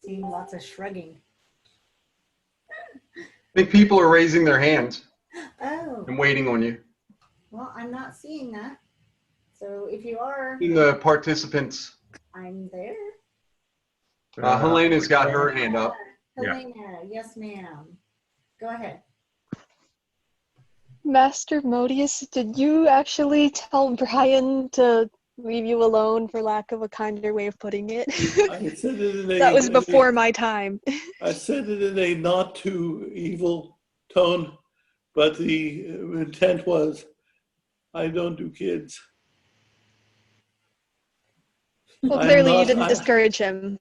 Seeing lots of shrugging. I think people are raising their hands Oh, and waiting on you. well, I'm not seeing that. So if you are, In the participants, I'm there. Helena's got her hand up. Helena, yes, ma'am. Go ahead. Master Modius, did you actually tell Brian to leave you alone, for lack of a kinder way of putting it? I said it in a, That was before my time. I said it in a not too evil tone, but the intent was, I don't do kids. Well, clearly you didn't discourage him.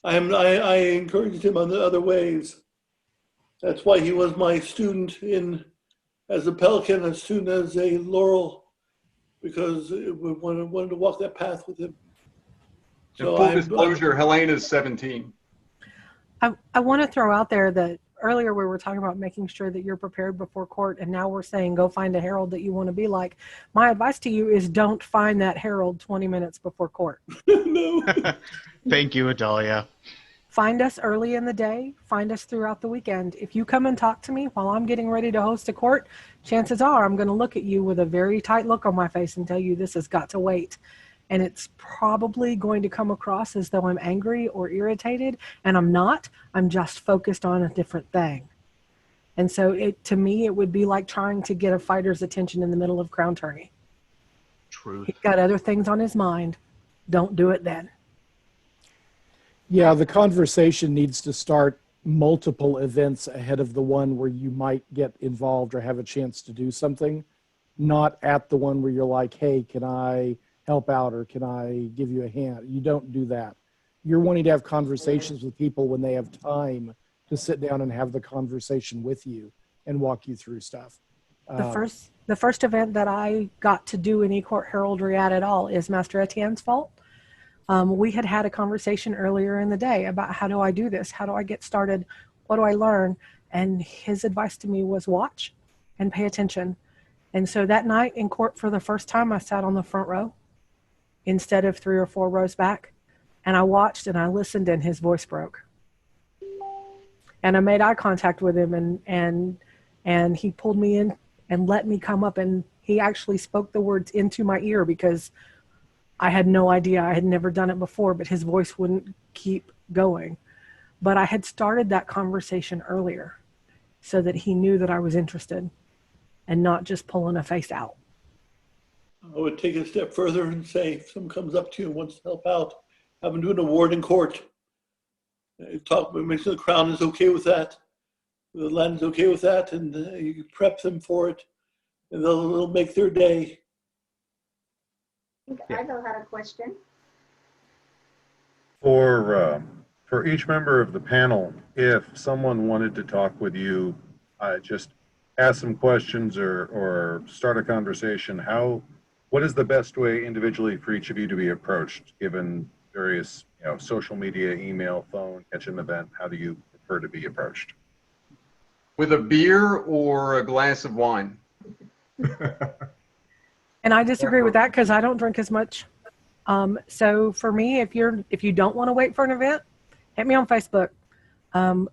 I encouraged him on the other ways. That's why he was my student as a Pelican, a student as a Laurel, because we wanted to walk that path with him. So full disclosure, Helena's 17. I want to throw out there that earlier we were talking about making sure that you're prepared before court, and now we're saying go find a herald that you want to be like. My advice to you is don't find that herald 20 minutes before court. No. Thank you, Adalia. Find us early in the day. Find us throughout the weekend. If you come and talk to me while I'm getting ready to host a court, chances are I'm going to look at you with a very tight look on my face and tell you this has got to wait. And it's probably going to come across as though I'm angry or irritated, and I'm not. I'm just focused on a different thing. And so to me, it would be like trying to get a fighter's attention in the middle of crown tourney. Truth. He's got other things on his mind. Don't do it then. Yeah, the conversation needs to start multiple events ahead of the one where you might get involved or have a chance to do something, not at the one where you're like, hey, can I help out or can I give you a hand? You don't do that. You're wanting to have conversations with people when they have time to sit down and have the conversation with you and walk you through stuff. The first event that I got to do any court heraldry at all is Master Etienne's fault. We had a conversation earlier in the day about how do I do this? How do I get started? What do I learn? And his advice to me was watch and pay attention. And so that night in court for the first time, I sat on the front row instead of 3 or 4 rows back. And I watched and I listened and his voice broke. And I made eye contact with him and he pulled me in and let me come up, and he actually spoke the words into my ear because I had no idea. I had never done it before, but his voice wouldn't keep going. But I had started that conversation earlier so that he knew that I was interested and not just pulling a face out. I would take it a step further and say, if someone comes up to you and wants to help out, have them do an award in court. Make sure the crown is okay with that. The land is okay with that, and you prep them for it, and they'll make their day. I know had a question. For each member of the panel, if someone wanted to talk with you, just ask some questions or start a conversation, what is the best way individually for each of you to be approached, given various social media, email, phone, catch an event? How do you prefer to be approached? With a beer or a glass of wine? And I disagree with that because I don't drink as much. So for me, if you don't want to wait for an event, hit me on Facebook.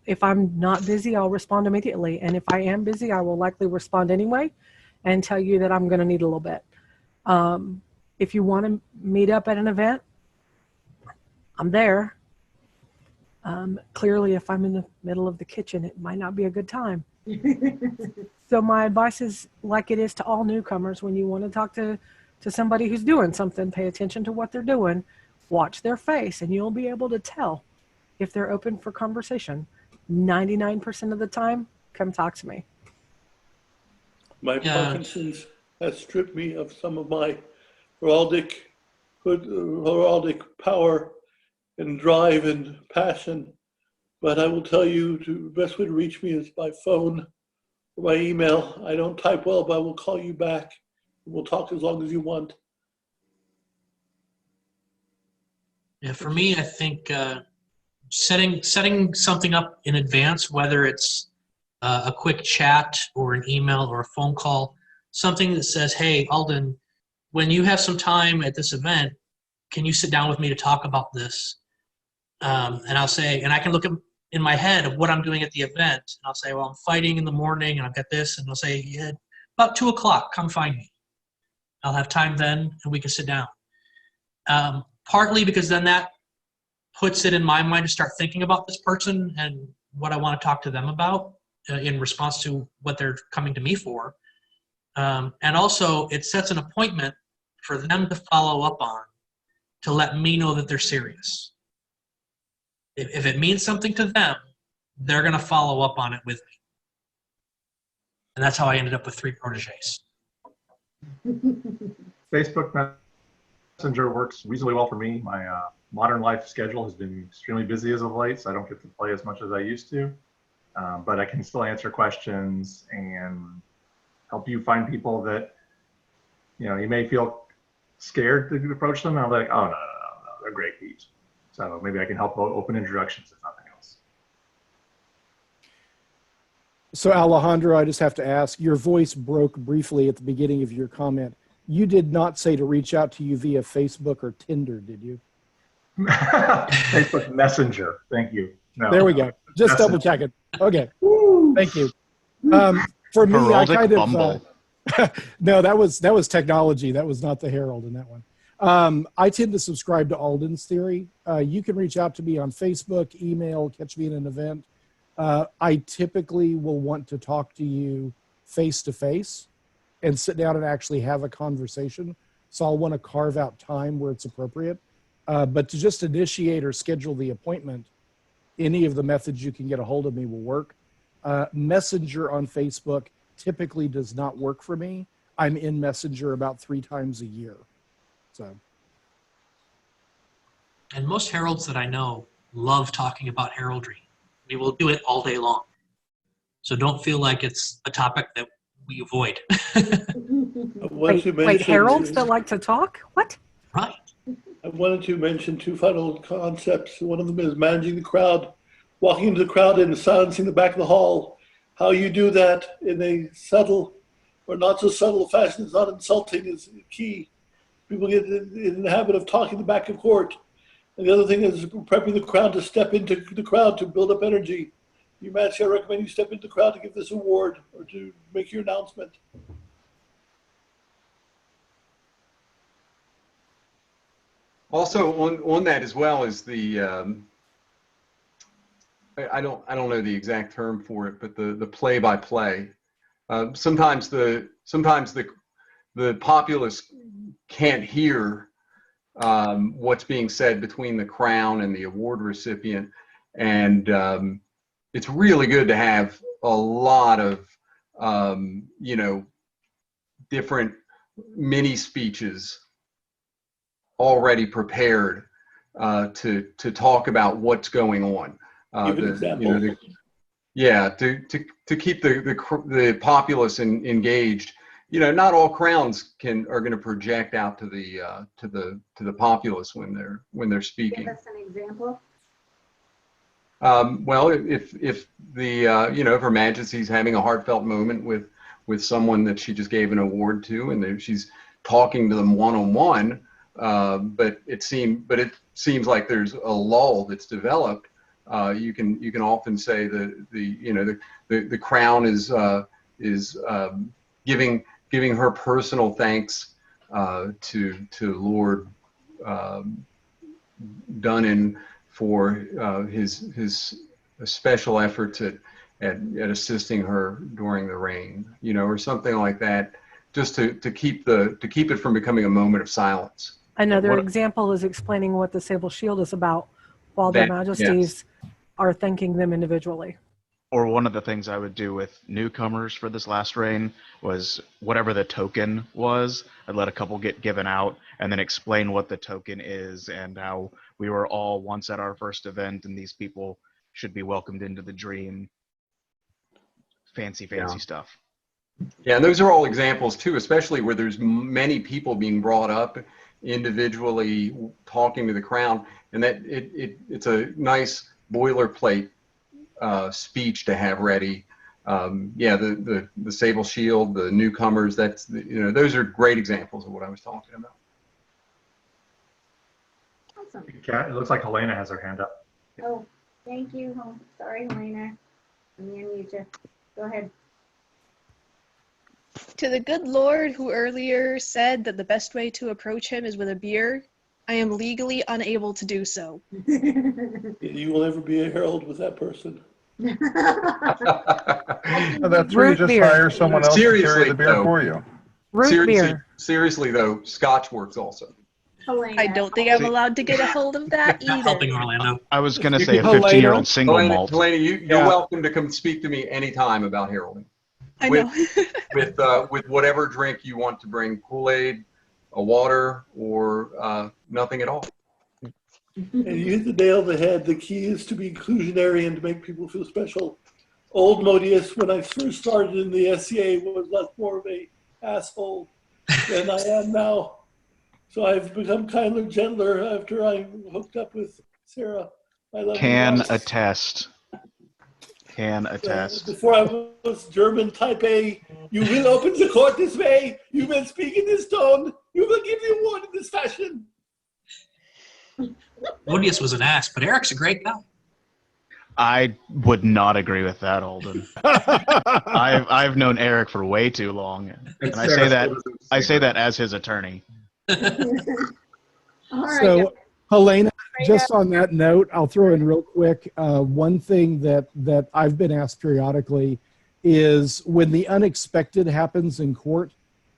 If I'm not busy, I'll respond immediately. And if I am busy, I will likely respond anyway and tell you that I'm going to need a little bit. If you want to meet up at an event, I'm there. Clearly, if I'm in the middle of the kitchen, it might not be a good time. So my advice is like it is to all newcomers. When you want to talk to somebody who's doing something, pay attention to what they're doing. watch their face and you'll be able to tell if they're open for conversation. 99% of the time, come talk to me. My Parkinson's has stripped me of some of my heraldic power and drive and passion. But I will tell you, the best way to reach me is by phone or by email. I don't type well, but I will call you back. We'll talk as long as you want. Yeah, for me, I think setting something up in advance, whether it's a quick chat or an email or a phone call, something that says, hey, Alden, when you have some time at this event, can you sit down with me to talk about this? And I'll say, and I can look in my head of what I'm doing at the event. And I'll say, well, I'm fighting in the morning and I've got this. And they'll say, yeah, about 2 o'clock, come find me. I'll have time then and we can sit down. Partly because then that puts it in my mind to start thinking about this person and what I want to talk to them about in response to what they're coming to me for. And also it sets an appointment for them to follow up on to let me know that they're serious. If it means something to them, they're going to follow up on it with me. And that's how I ended up with 3 proteges. Facebook Messenger works reasonably well for me. My modern life schedule has been extremely busy as of late, so I don't get to play as much as I used to. But I can still answer questions and help you find people that, you know, you may feel scared to approach them. And I'm like, oh, no, they're great peeps. So maybe I can help open introductions if nothing else. So Alejandro, I just have to ask, your voice broke briefly at the beginning of your comment. You did not say to reach out to you via Facebook or Tinder, did you? Facebook Messenger, thank you. No, there we go. Just double checking. Okay, thank you. For me, Heraldic I kind Bumble. no, that was technology. That was not the Herald in that one. I tend to subscribe to Alden's theory. You can reach out to me on Facebook, email, catch me at an event. I typically will want to talk to you face to face and sit down and actually have a conversation. So I'll want to carve out time where it's appropriate. But to just initiate or schedule the appointment, any of the methods you can get a hold of me will work. Messenger on Facebook typically does not work for me. I'm in Messenger about 3 times a year. So. And most heralds that I know love talking about heraldry. We will do it all day long. So don't feel like it's a topic that we avoid. Wait, heralds that like to talk? What? Right. I wanted to mention 2 final concepts. One of them is managing the crowd, walking into the crowd and silencing the back of the hall. How you do that in a subtle or not so subtle fashion is not insulting is key. People get in the habit of talking the back of court. And the other thing is prepping the crowd to step into the crowd to build up energy. You match, I recommend you step into the crowd to give this award or to make your announcement. Also on that as well is the I don't know the exact term for it, but the play-by-play. Sometimes the populace can't hear what's being said between the crown and the award recipient, and it's really good to have a lot of you know, different mini speeches already prepared to talk about what's going on. Give an example. You know, yeah, to keep the populace engaged. You know, not all crowns are going to project out to the populace when they're speaking. Give us an example. Well, if the you know, if Her Majesty's having a heartfelt moment with someone that she just gave an award to, and she's talking to them one-on-one, but it seems like there's a lull that's developed. You can often say the crown is giving her personal thanks to Lord Dunnan for his special efforts at assisting her during the reign, you know, or something like that, just to keep it from becoming a moment of silence. Another What- example is explaining what the sable shield is about while their That- majesties are thanking them individually. Or one of the things I would do with newcomers for this last reign was whatever the token was, I'd let a couple get given out and then explain what the token is and how we were all once at our first event and these people should be welcomed into the dream. Fancy stuff. Yeah, and those are all examples too, especially where there's many people being brought up individually talking to the crown, and that it's a nice boilerplate speech to have ready. Yeah, the sable shield, the newcomers, that's those are great examples of what I was talking about. Awesome. It looks like Helena has her hand up. Oh, thank you. Sorry, Helena. Let me unmute you. Go ahead. To the good Lord who earlier said that the best way to approach him is with a beer, I am legally unable to do so. You will never be a herald with that person. And that's where you Root just beer. hire someone else to carry Seriously, the beer though. for you. Root beer. Seriously though, Scotch works also. Helena. I don't think I'm allowed to get a hold of that Not helping either. Orlando. I was going to say a Helena? 15-year-old single malt. Helena, you're welcome to come speak to me anytime about heralding. I With, know. with whatever drink you want to bring, Kool-Aid, a water, or nothing at all. And you hit the nail on the head. The key is to be inclusionary and to make people feel special. Old Modius, when I first started in the SCA, was less more of a asshole than I am now. So I've become kinder, gentler after I hooked up with Sarah. I love Can you guys. attest. Can attest. Before I was German type A, you will open the court this way. You will speak in this tone. You will give the award in this fashion. Modius was an ass, but Eric's a great guy. I would not agree with that, Holden. I've known Eric for way too long, and I say that as his attorney. All right. So, Helena, just on that note, I'll throw in real quick. One thing that I've been asked periodically is when the unexpected happens in court,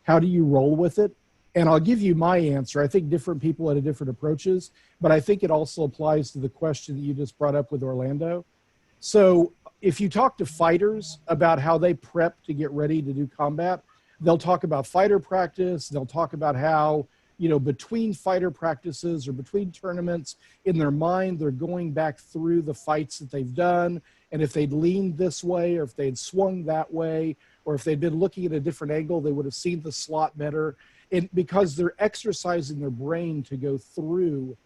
how do you roll with it? And I'll give you my answer. I think different people have different approaches, but I think it also applies to the question that you just brought up with Orlando. So if you talk to fighters about how they prep to get ready to do combat, they'll talk about fighter practice. They'll talk about how, between fighter practices or between tournaments, in their mind, they're going back through the fights that they've done. And if they'd leaned this way, or if they'd swung that way, or if they'd been looking at a different angle, they would have seen the slot better. And because they're exercising their brain to go through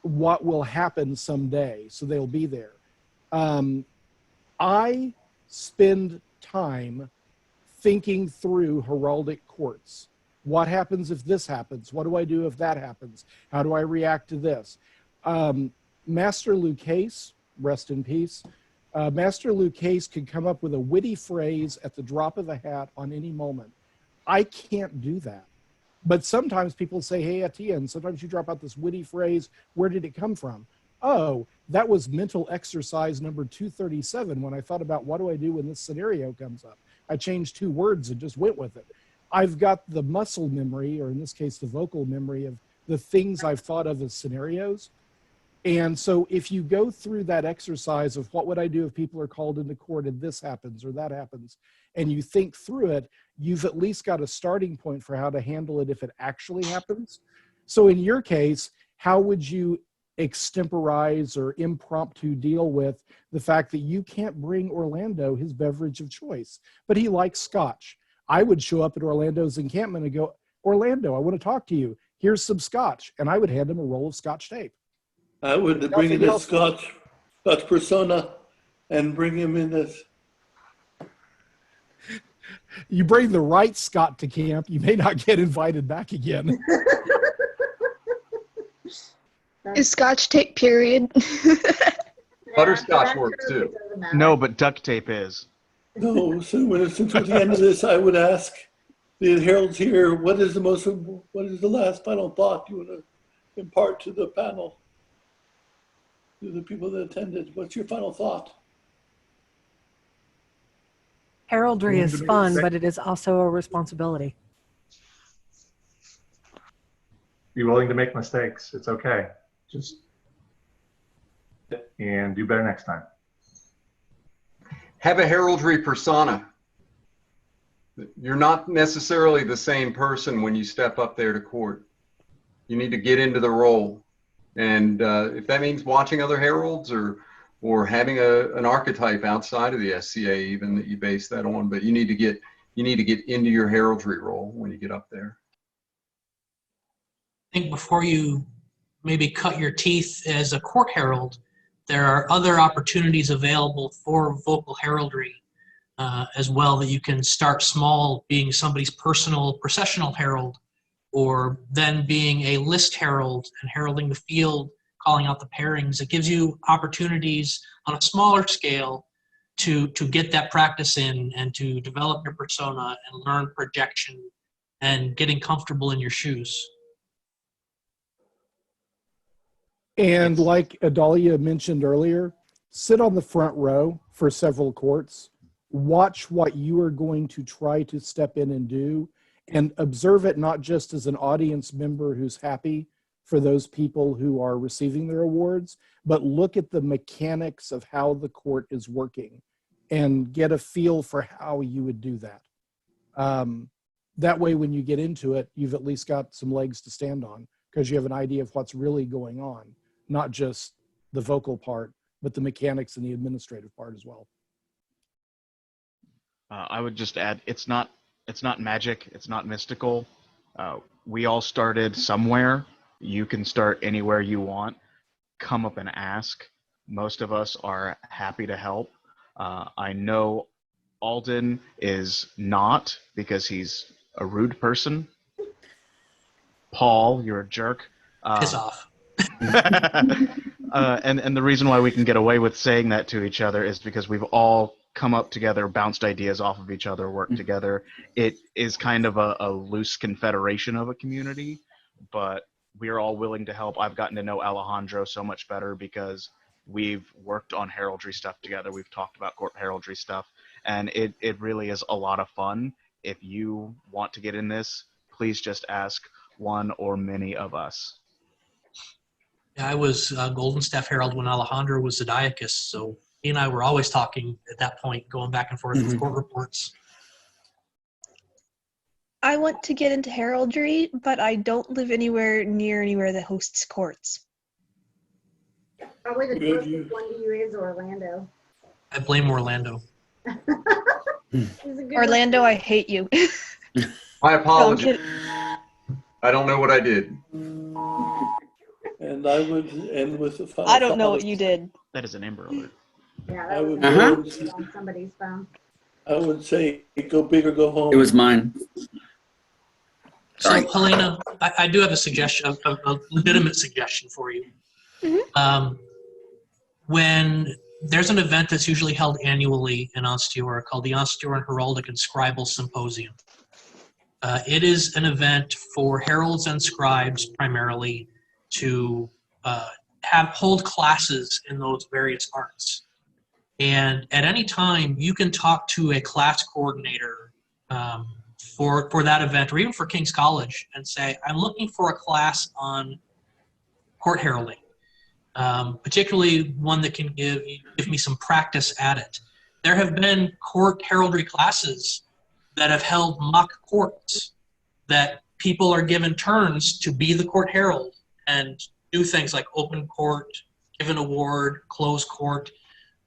what will happen someday, so they'll be there. I spend time thinking through heraldic courts. What happens if this happens? What do I do if that happens? How do I react to this? Master Lucchese, rest in peace, Master Lucchese could come up with a witty phrase at the drop of a hat on any moment. I can't do that. But sometimes people say, hey, Etienne, sometimes you drop out this witty phrase. Where did it come from? Oh, that was mental exercise number 237 when I thought about what do I do when this scenario comes up. I changed 2 words and just went with it. I've got the muscle memory, or in this case, the vocal memory of the things I've thought of as scenarios. And so if you go through that exercise of what would I do if people are called into court and this happens or that happens, and you think through it, you've at least got a starting point for how to handle it if it actually happens. So in your case, how would you extemporize or impromptu deal with the fact that you can't bring Orlando his beverage of choice, but he likes scotch? I would show up at Orlando's encampment and go, Orlando, I want to talk to you. Here's some scotch. And I would hand him a roll of scotch tape. I would bring in a Scotch persona and bring him in this. You bring the right Scott to camp, you may not get invited back again. Is scotch tape period? Butterscotch works too. No, but duct tape is. No, so since we're at the end of this, I would ask the heralds here, what is the last final thought you want to impart to the panel? To the people that attended, what's your final thought? Heraldry is fun, but it is also a responsibility. be willing to make mistakes. It's okay. Just and do better next time. Have a heraldry persona. You're not necessarily the same person when you step up there to court. You need to get into the role. And if that means watching other heralds or having an archetype outside of the SCA even that you base that on, but you need to get into your heraldry role when you get up there. I think before you maybe cut your teeth as a court herald, there are other opportunities available for vocal heraldry as well, that you can start small, being somebody's personal processional herald, or then being a list herald and heralding the field, calling out the pairings. It gives you opportunities on a smaller scale to get that practice in and to develop your persona and learn projection and getting comfortable in your shoes. And like Adalia mentioned earlier, sit on the front row for several courts, watch what you are going to try to step in and do, and observe it not just as an audience member who's happy for those people who are receiving their awards, but look at the mechanics of how the court is working and get a feel for how you would do that. That way, when you get into it, you've at least got some legs to stand on because you have an idea of what's really going on, not just the vocal part, but the mechanics and the administrative part as well. I would just add, it's not magic, it's not mystical. We all started somewhere. You can start anywhere you want. Come up and ask. Most of us are happy to help. I know Alden is not, because he's a rude person. Paul, you're a jerk. Piss off. And the reason why we can get away with saying that to each other is because we've all come up together, bounced ideas off of each other, worked together. It is kind of a loose confederation of a community, but we're all willing to help. I've gotten to know Alejandro so much better because we've worked on heraldry stuff together. We've talked about court heraldry stuff, and it really is a lot of fun. If you want to get in this, please just ask one or many of us. Yeah, I was Golden Staff Herald when Alejandro was Zodiacus, so he and I were always talking at that point, going back and forth with court reports. I want to get into heraldry, but I don't live anywhere near anywhere that hosts courts. Probably the closest one to you is Orlando. I blame Orlando. Orlando, I hate you. My apologies. I don't know what I did. And I would end with the final I don't know what you did. That is an Amber Alert. Yeah, I that would was on somebody's phone. I would say go big or go home. It was mine. So, Helena, I do have a suggestion, a legitimate suggestion for you. When there's an event that's usually held annually in Ansteorra called the Ansteorra Heraldic and Scribal Symposium. It is an event for heralds and scribes primarily to hold classes in those various arts. And at any time, you can talk to a class coordinator for that event, or even for King's College, and say, I'm looking for a class on court heralding, particularly one that can give me some practice at it. There have been court heraldry classes that have held mock courts that people are given turns to be the court herald and do things like open court, give an award, close court,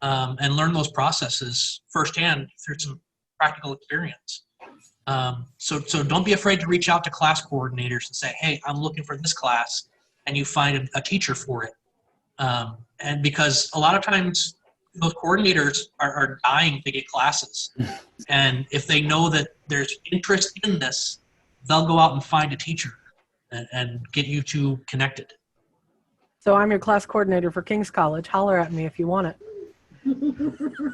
and learn those processes firsthand through some practical experience. So don't be afraid to reach out to class coordinators and say, hey, I'm looking for this class, and you find a teacher for it. And because a lot of times those coordinators are dying to get classes. And if they know that there's interest in this, they'll go out and find a teacher and get you two connected. So I'm your class coordinator for King's College. Holler at me if you want it.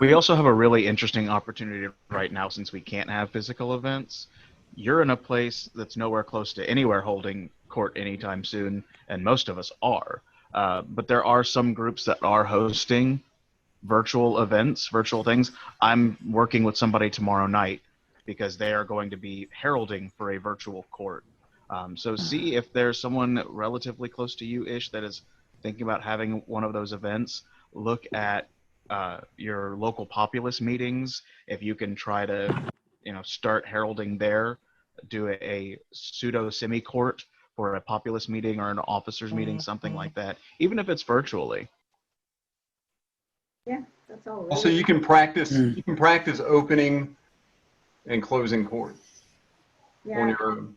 We also have a really interesting opportunity right now, since we can't have physical events. You're in a place that's nowhere close to anywhere holding court anytime soon, and most of us are. But there are some groups that are hosting virtual events, virtual things. I'm working with somebody tomorrow night because they are going to be heralding for a virtual court. So see if there's someone relatively close to you-ish that is thinking about having one of those events. Look at your local populace meetings. If you can try to, start heralding there, do a pseudo semi-court for a populace meeting or an officers meeting, something like that, even if it's virtually. Yeah, that's all. Also, you can practice opening and closing court on Yeah, your own.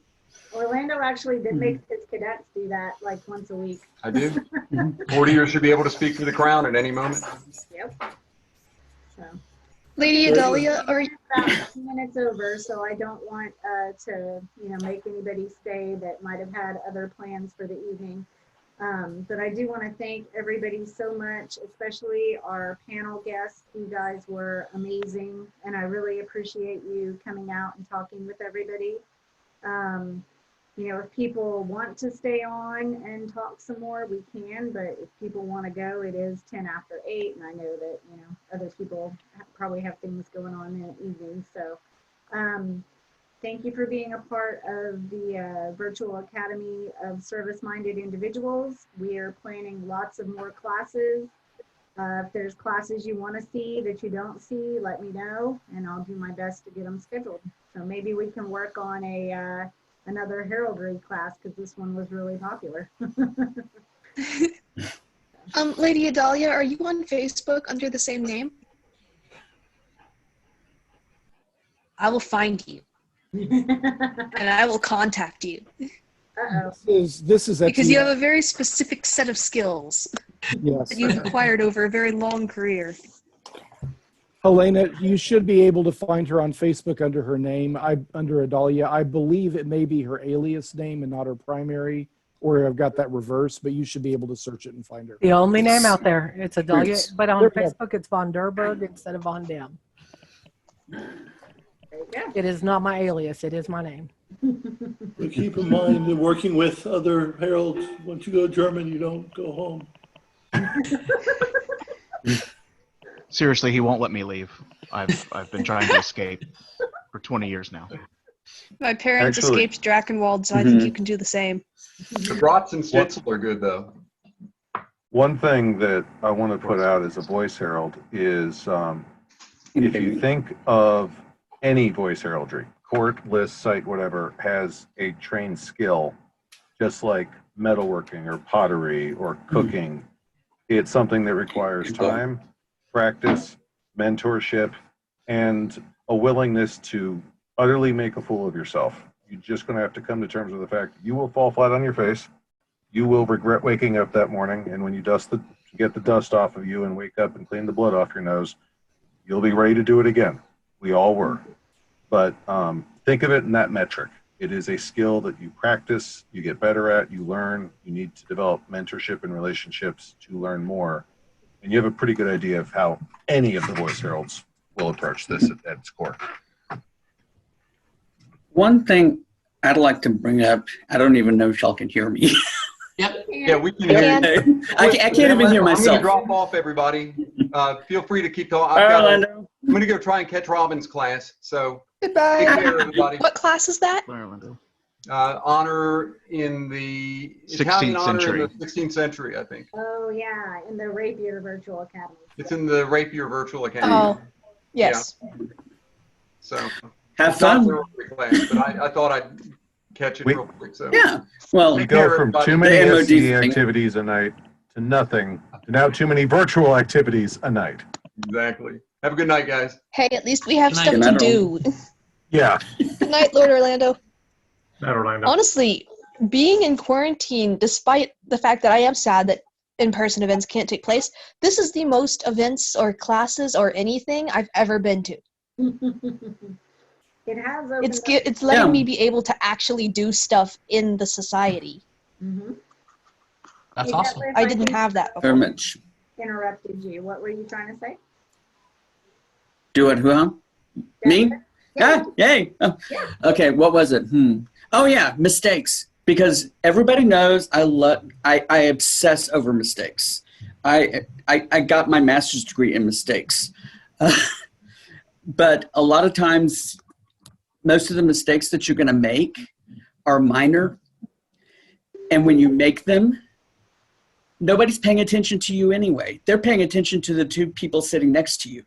Orlando actually did make his cadets do that like once a week. I do. Courtiers should be able to speak for the crown at any moment. Yep. So. Lady Adalia, are you? About 2 minutes over, so I don't want to, make anybody stay that might have had other plans for the evening. But I do want to thank everybody so much, especially our panel guests. You guys were amazing, and I really appreciate you coming out and talking with everybody. If people want to stay on and talk some more, we can, but if people want to go, it is 10 after 8, and I know that, other people probably have things going on in the evening. So thank you for being a part of the Virtual Academy of Service-Minded Individuals. We are planning lots of more classes. If there's classes you want to see that you don't see, let me know, and I'll do my best to get them scheduled. So maybe we can work on another heraldry class, because this one was really popular. Lady Adalia, are you on Facebook under the same name? I will find you. And I will contact you. Uh-oh. This is because you have a very specific set of skills yes. that you've acquired over a very long career. Helena, you should be able to find her on Facebook under her name, under Adalia. I believe it may be her alias name and not her primary, or I've got that reversed, but you should be able to search it and find her. The only name out there. It's Adalia, but on There- Facebook it's Von Derberg instead of Von Dam. It is not my alias. It is my name. But keep in mind that working with other heralds, once you go German, you don't go home. Seriously, he won't let me leave. I've been trying to escape for 20 years now. My parents Actually- escaped Drakenwald, so I think you can do the same. The brats and schnitzel are good, though. One thing that I want to put out as a voice herald is if you think of any voice heraldry, court, list, site, whatever, has a trained skill, just like metalworking or pottery or cooking. It's something that requires time, practice, mentorship, and a willingness to utterly make a fool of yourself. You're just going to have to come to terms with the fact you will fall flat on your face. You will regret waking up that morning, and when you get the dust off of you and wake up and clean the blood off your nose, you'll be ready to do it again. We all were. But think of it in that metric. It is a skill that you practice, you get better at, you learn. You need to develop mentorship and relationships to learn more. And you have a pretty good idea of how any of the voice heralds will approach this at its core. One thing I'd like to bring up, I don't even know if y'all can hear me. Yeah, we can hear you. I can't even hear I'm going myself. to drop off, everybody. Feel free to keep talking. Orlando. I'm going to go try and catch Robin's class. So Goodbye. take care, everybody. What class is that? Honor in the 16th Italian honor century. in the 16th century, I think. Oh, yeah, in the Rapier Virtual Academy. It's in the Rapier Virtual Academy. Oh, yes. So Have it's not fun. the heraldry class, but I thought I'd catch it real quick. So Yeah. Well, We Take care, go from everybody. too many The MOD SCA thing. activities a night to nothing, to now too many virtual activities a night. exactly. Have a good night, guys. Hey, at least we have Good stuff night. to do. Yeah. Good night, Lord Orlando. Not Orlando. Honestly, being in quarantine, despite the fact that I am sad that in-person events can't take place, this is the most events or classes or anything I've ever been to. It has opened It's letting Yeah. me be able to actually do stuff in the society. That's awesome. I didn't have that before. very much. Interrupted you. What were you trying to say? Do it, who? Huh? Me? Yeah. Yay. Oh. Yeah. Okay. What was it? Oh yeah, mistakes. Because everybody knows I obsess over mistakes. I got my master's degree in mistakes, but a lot of times, most of the mistakes that you're going to make are minor And when you make them, nobody's paying attention to you anyway. They're paying attention to the two people sitting next to you.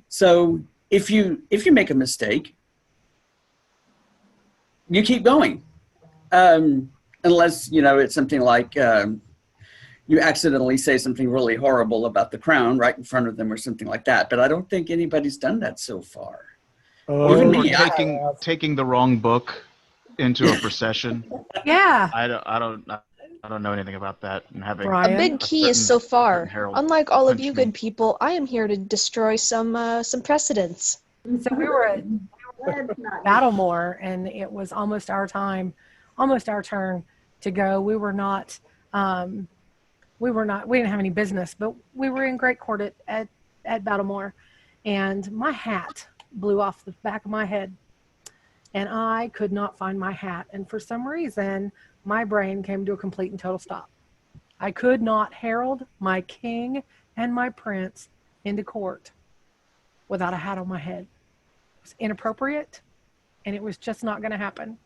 So if you make a mistake, you keep going. Unless, it's something like you accidentally say something really horrible about the crown right in front of them or something like that. But I don't think anybody's done that so far. Even Or me, taking the wrong book into a procession. Yeah. I don't know anything about that. And having A big key is so far. herald Unlike all of punch you me. good people, I am here to destroy some precedents. So we were at Battlemore, and it was almost our turn to go. We didn't have any business, but we were in Great Court at Battlemore, and my hat blew off the back of my head, and I could not find my hat. And for some reason, my brain came to a complete and total stop. I could not herald my king and my prince into court without a hat on my head. It was inappropriate, and it was just not going to happen.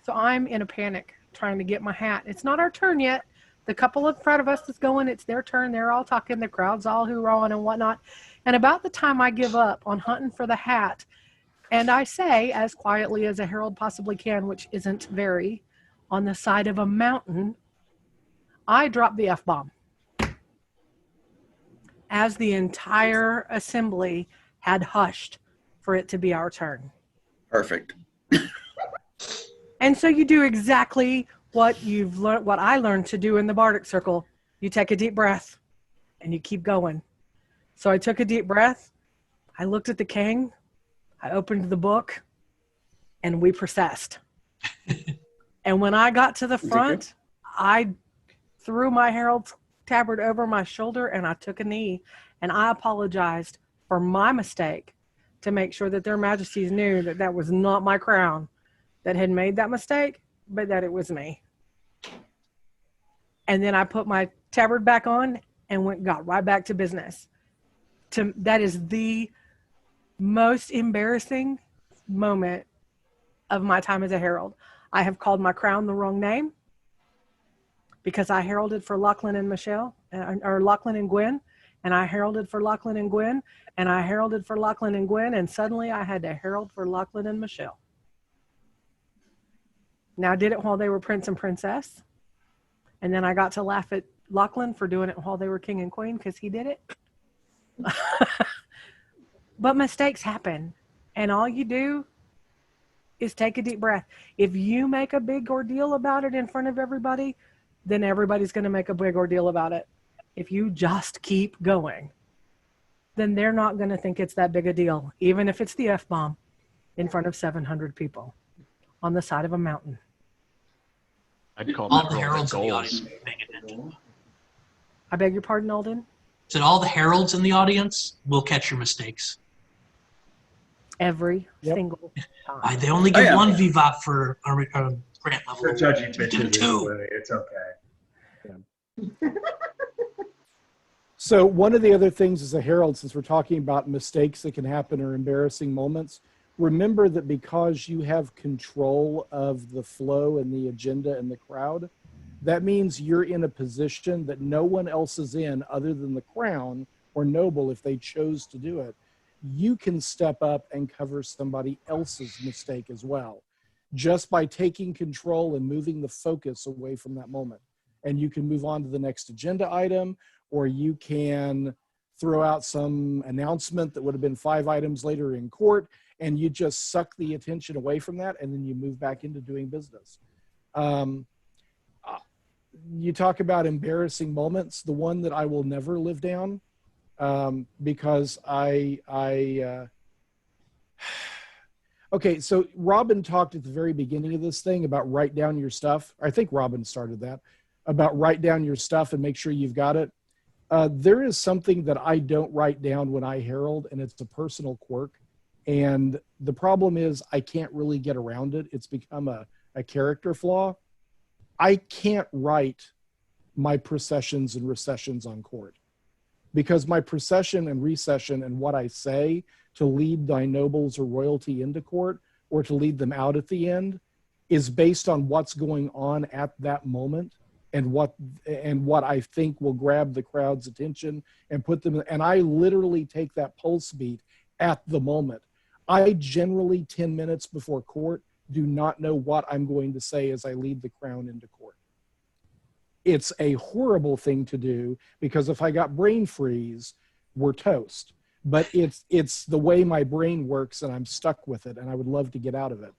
So I'm in a panic trying to get my hat. It's not our turn yet. The couple in front of us is going, it's their turn. They're all talking, the crowd's all hoorahing and whatnot. And about the time I give up on hunting for the hat, and I say, as quietly as a herald possibly can, which isn't very, on the side of a mountain, I drop the F-bomb. As the entire assembly had hushed for it to be our turn. Perfect. And so you do exactly what you've learned, what I learned to do in the Bardic Circle. You take a deep breath and you keep going. So I took a deep breath. I looked at the king. I opened the book and we processed. And when I got to the front, I threw my herald's tabard over my shoulder and I took a knee and I apologized for my mistake to make sure that their majesties knew that that was not my crown that had made that mistake, but that it was me. And then I put my tabard back on and got right back to business. That is the most embarrassing moment of my time as a herald. I have called my crown the wrong name because I heralded for Lachlan and Michelle, or Lachlan and Gwen, and I heralded for Lachlan and Gwen, and I heralded for Lachlan and Gwen, and suddenly I had to herald for Lachlan and Michelle. Now I did it while they were prince and princess, and then I got to laugh at Lachlan for doing it while they were king and queen because he did it. But mistakes happen, and all you do is take a deep breath. If you make a big ordeal about it in front of everybody, then everybody's going to make a big ordeal about it. If you just keep going, then they're not going to think it's that big a deal, even if it's the F-bomb in front of 700 people on the side of a mountain. I'd call All that the role heralds in the goals. audience paying attention. I beg your pardon, Alden? So all the heralds in the audience will catch your mistakes. Every single time. They only give one VVAP for a grant level. We're judging bitches Two. anyway. It's okay. So one of the other things as a herald, since we're talking about mistakes that can happen or embarrassing moments, remember that because you have control of the flow and the agenda and the crowd, that means you're in a position that no one else is in other than the crown or noble if they chose to do it. You can step up and cover somebody else's mistake as well, just by taking control and moving the focus away from that moment. And you can move on to the next agenda item, or you can throw out some announcement that would have been 5 items later in court, and you just suck the attention away from that, and then you move back into doing business. You talk about embarrassing moments. The one that I will never live down, because okay, so Robin talked at the very beginning of this thing about write down your stuff. I think Robin started that, about write down your stuff and make sure you've got it. There is something that I don't write down when I herald, and it's a personal quirk. And the problem is I can't really get around it. It's become a character flaw. I can't write my processions and recessions on court, because my procession and recession and what I say to lead thy nobles or royalty into court or to lead them out at the end is based on what's going on at that moment and what I think will grab the crowd's attention and put them, and I literally take that pulse beat at the moment. I generally 10 minutes before court do not know what I'm going to say as I lead the crown into court. It's a horrible thing to do because if I got brain freeze, we're toast. But it's the way my brain works and I'm stuck with it and I would love to get out of it.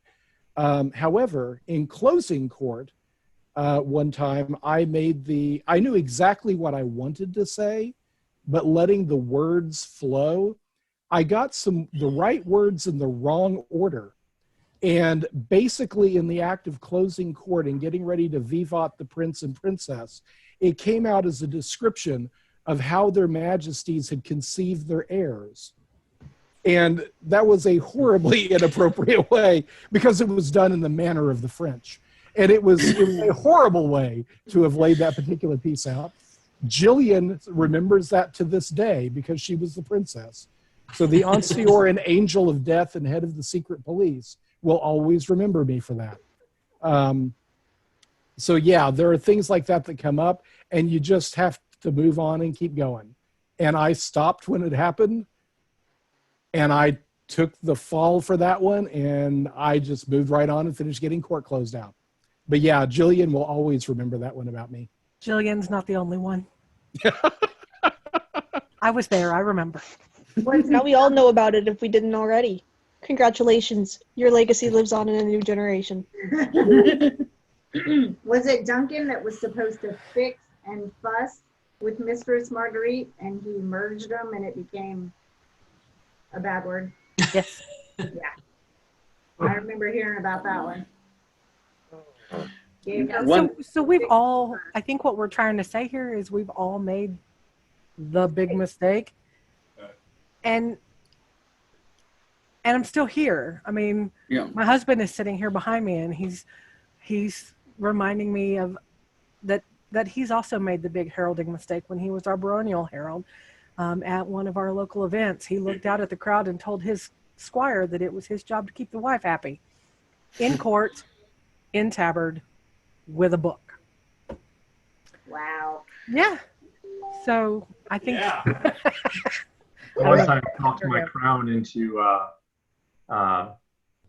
However, in closing court, one time I knew exactly what I wanted to say, but letting the words flow, I got the right words in the wrong order. And basically in the act of closing court and getting ready to vivat the prince and princess, it came out as a description of how their majesties had conceived their heirs. And that was a horribly inappropriate way because it was done in the manner of the French. And it was a horrible way to have laid that particular piece out. Jillian remembers that to this day because she was the princess. So the Ansteorra, an angel of death and head of the secret police, will always remember me for that. So yeah, there are things like that that come up and you just have to move on and keep going. And I stopped when it happened and I took the fall for that one and I just moved right on and finished getting court closed out. But yeah, Jillian will always remember that one about me. Jillian's not the only one. I was there, I remember. Now we all know about it if we didn't already. Congratulations. Your legacy lives on in a new generation. Was it Duncan that was supposed to fix and fuss with Mistress Marguerite and he merged them and it became a bad word? Yes. Yeah. I remember hearing about that one. So we've all, I think what we're trying to say here is we've all made the big mistake. And I'm still here. I mean, Yeah. My husband is sitting here behind me and he's reminding me of that he's also made the big heralding mistake when he was our baronial herald at one of our local events. He looked out at the crowd and told his squire that it was his job to keep the wife happy. In court, in tabard, with a book. Wow. Yeah. So I think... Yeah. One time I talked my crown into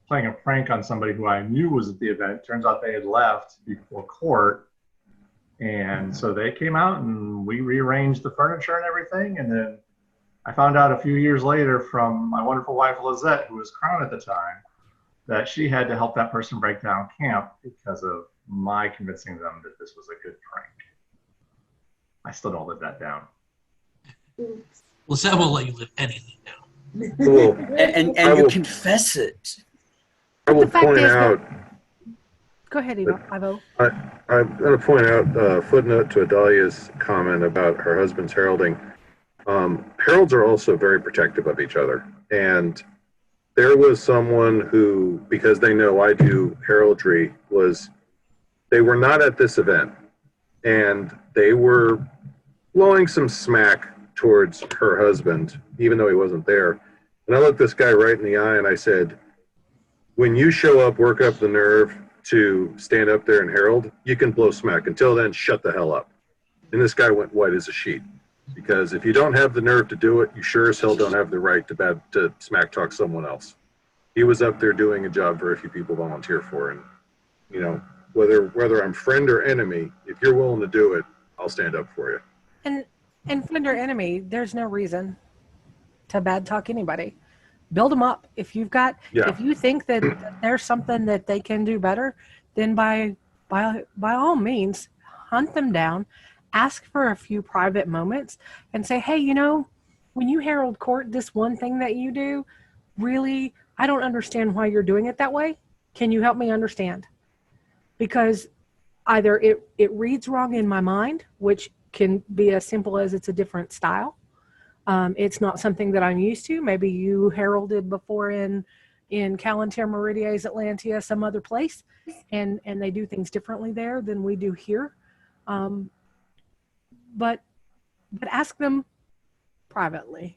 playing a prank on somebody who I knew was at the event. Turns out they had left before court. And so they came out and we rearranged the furniture and everything. And then I found out a few years later from my wonderful wife, Lizette, who was crown at the time, that she had to help that person break down camp because of my convincing them that this was a good prank. I still don't live that down. Well, that won't let you live anything down. Well, and you confess it. I will point out. Go ahead, Ivo. I'm going to point out a footnote to Adalia's comment about her husband's heralding. Heralds are also very protective of each other. And there was someone who, because they know I do heraldry, they were not at this event. And they were blowing some smack towards her husband, even though he wasn't there. And I looked this guy right in the eye and I said, when you show up, work up the nerve to stand up there and herald, you can blow smack. Until then, shut the hell up. And this guy went white as a sheet. Because if you don't have the nerve to do it, you sure as hell don't have the right to smack talk someone else. He was up there doing a job very few people volunteer for. And, you know, whether I'm friend or enemy, if you're willing to do it, I'll stand up for you. And friend or enemy, there's no reason to bad talk anybody. Build them up. If you think that there's something that they can do better, then by all means, hunt them down, ask for a few private moments and say, hey, you know, when you herald court, this one thing that you do, really, I don't understand why you're doing it that way. Can you help me understand? Because either it reads wrong in my mind, which can be as simple as it's a different style. It's not something that I'm used to. Maybe you heralded before in Calantir, Meridies, Atlantia, some other place, and they do things differently there than we do here. But ask them privately,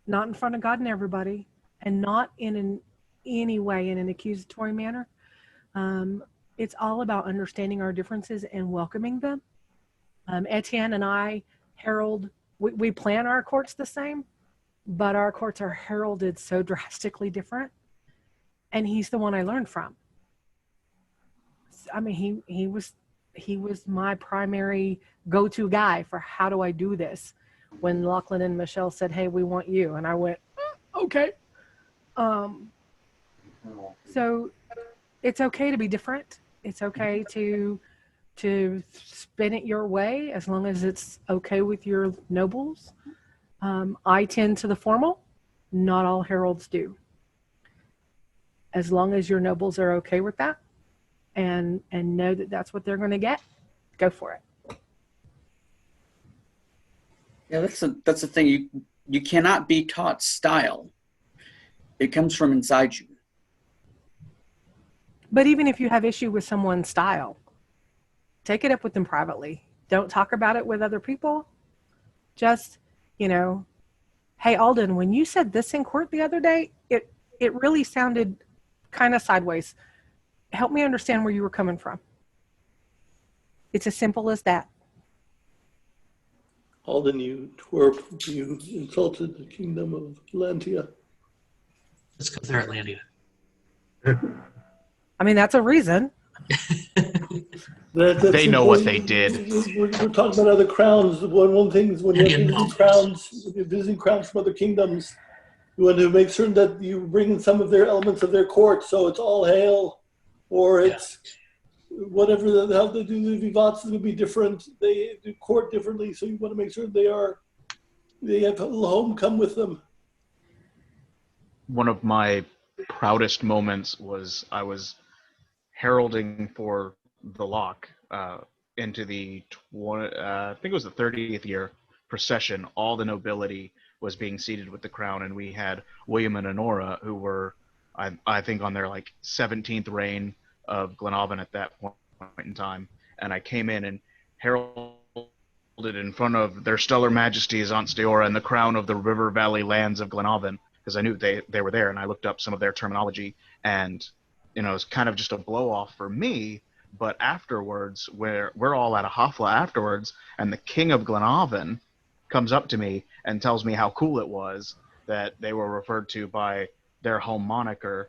not in front of God and everybody, and not in any way in an accusatory manner. It's all about understanding our differences and welcoming them. Etienne and I herald, we plan our courts the same, but our courts are heralded so drastically different. And he's the one I learned from. I mean, he was my primary go-to guy for how do I do this. When Lachlan and Michelle said, "Hey, we want you," and I went, "Okay." So it's okay to be different. It's okay to spin it your way as long as it's okay with your nobles. I tend to the formal. Not all heralds do. As long as your nobles are okay with that and know that that's what they're going to get, go for it. Yeah, that's the thing. You cannot be taught style. It comes from inside you. But even if you have issue with someone's style, take it up with them privately. Don't talk about it with other people. Just, hey, Alden, when you said this in court the other day, it really sounded kind of sideways. Help me understand where you were coming from. It's as simple as that. Alden, you twerp, you insulted the kingdom of Lantia. Let's go there, Atlantia. I mean, that's a reason. They know what they did. We're talking about other crowns. One of the things when you're visiting crowns from other kingdoms, you want to make certain that you bring in some of their elements of their court, so it's all hail, or it's whatever how they do the vivats is going to be different. They do court differently, so you want to make sure they have a little home come with them. One of my proudest moments was I was heralding for the lock into the I think it was the 30th year procession. All the nobility was being seated with the crown, and we had William and Ansteorra, who were I think on their 17th reign of Glenavon at that point in time. And I came in and heralded in front of their stellar majesties Ansteorra and the crown of the river valley lands of Glenavon, because I knew they were there, and I looked up some of their terminology, and it was kind of just a blow off for me. But afterwards, we're all at a hafla afterwards, and the king of Glenavon comes up to me and tells me how cool it was that they were referred to by their home moniker.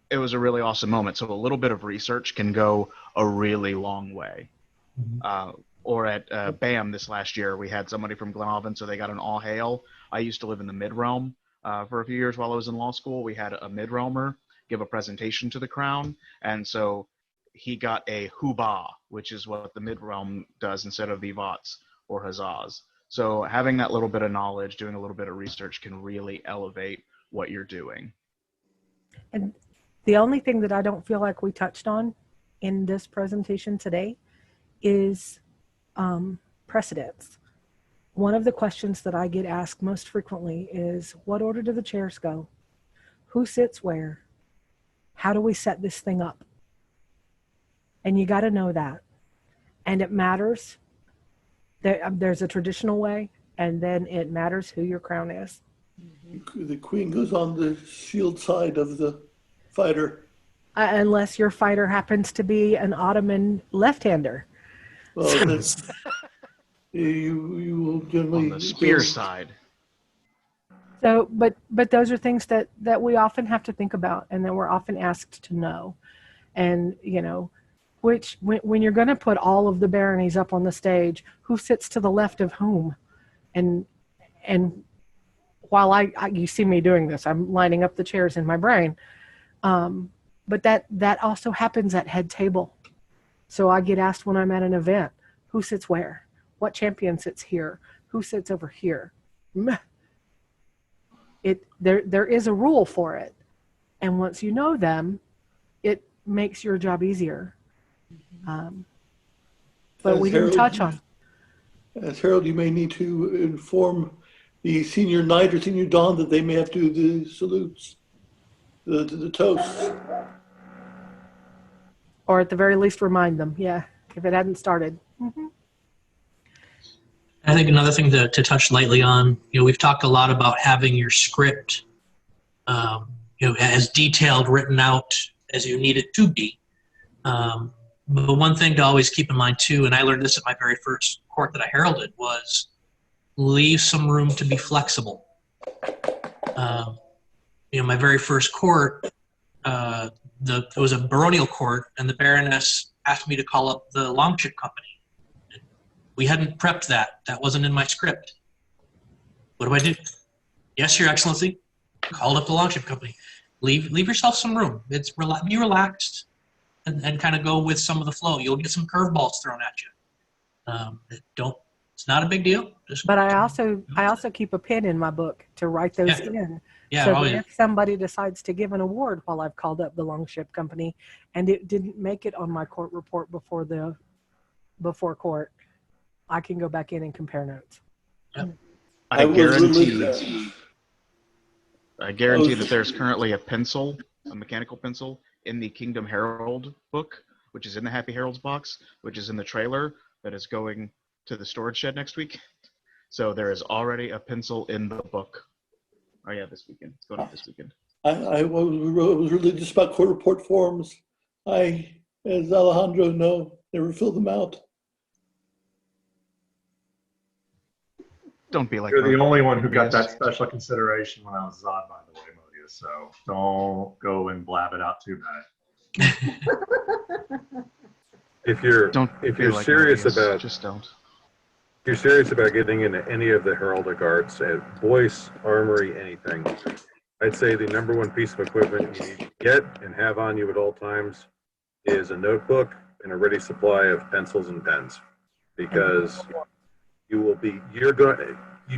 It was a really awesome moment. So a little bit of research can go a really long way. Or at BAM this last year, we had somebody from Glenavon, so they got an all hail. I used to live in the mid-realm for a few years while I was in law school. We had a mid-realmer give a presentation to the crown, and so he got a huba, which is what the mid-realm does instead of vivats or huzzahs. So having that little bit of knowledge, doing a little bit of research can really elevate what you're doing. And the only thing that I don't feel like we touched on in this presentation today is precedence. One of the questions that I get asked most frequently is, what order do the chairs go? Who sits where? How do we set this thing up? And you got to know that. And it matters. There's a traditional way, and then it matters who your crown is. The queen goes on the shield side of the fighter. Unless your fighter happens to be an Ottoman left-hander. Well, that's, you will generally... On the spear side. So, but those are things that we often have to think about, and that we're often asked to know. And, when you're going to put all of the baronies up on the stage, who sits to the left of whom? And while you see me doing this, I'm lining up the chairs in my brain. But that also happens at head table. So I get asked when I'm at an event, who sits where? What champion sits here? Who sits over here? There is a rule for it. And once you know them, it makes your job easier. But we didn't touch on. As Herald, you may need to inform the senior knight or senior don that they may have to do the salutes, the toasts. Or at the very least, remind them, if it hadn't started. Mm-hmm. I think another thing to touch lightly on, we've talked a lot about having your script, as detailed, written out as you need it to be. But one thing to always keep in mind too, and I learned this at my very first court that I heralded, was leave some room to be flexible. My very first court, it was a baronial court, and the Baroness asked me to call up the longship company. We hadn't prepped that. That wasn't in my script. What do I do? Yes, Your Excellency. Called up the longship company. Leave yourself some room. Be relaxed and kind of go with some of the flow. You'll get some curveballs thrown at you. It's not a big deal. But I also keep a pen in my book to write those in. Yeah, So that if somebody decides to give an award while I've called up the longship company and it didn't make it on my court report before court, I can go back in and compare notes. Yep. I guarantee that there's currently a mechanical pencil in the Kingdom Herald book, which is in the Happy Heralds box, which is in the trailer that is going to the storage shed next week. So there is already a pencil in the book. Oh yeah, this weekend. It's going up this weekend. I was religious about court report forms. I, as Alejandro know, never fill them out. Don't be like You're the only one who got that special consideration when I was on, by the way, Modius. So don't go and blab it out too bad. If you're like serious Modius, about just don't. If you're serious about getting into any of the heraldic arts, voice, armory, anything, I'd say the number one piece of equipment you need to get and have on you at all times is a notebook and a ready supply of pencils and pens, because you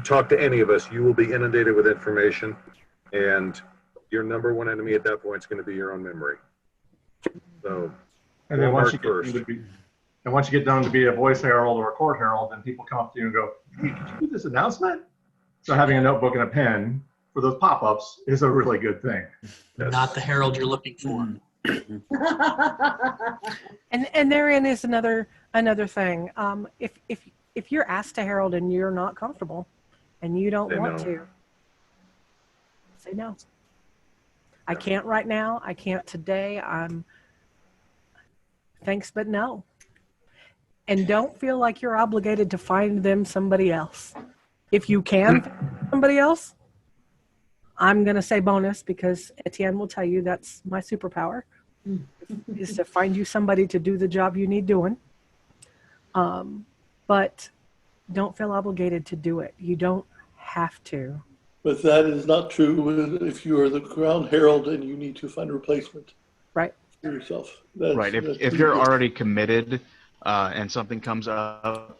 talk to any of us, you will be inundated with information, and your number one enemy at that point is going to be your own memory. So, and then once you get done to be a voice herald or a court herald, then people come up to you and go, "Hey, could you do this announcement?" So having a notebook and a pen for those pop-ups is a really good thing. Yes. Not the herald you're looking for. And therein is another thing. If you're asked to herald and you're not comfortable and you don't want to, say no. I can't right now. I can't today. Thanks, but no. And don't feel like you're obligated to find them somebody else. If you can find somebody else, I'm going to say bonus, because Etienne will tell you that's my superpower, is to find you somebody to do the job you need doing. But don't feel obligated to do it. You don't have to. But that is not true if you are the crown herald and you need to find a replacement. Right. For yourself. Right. If you're already committed and something comes up,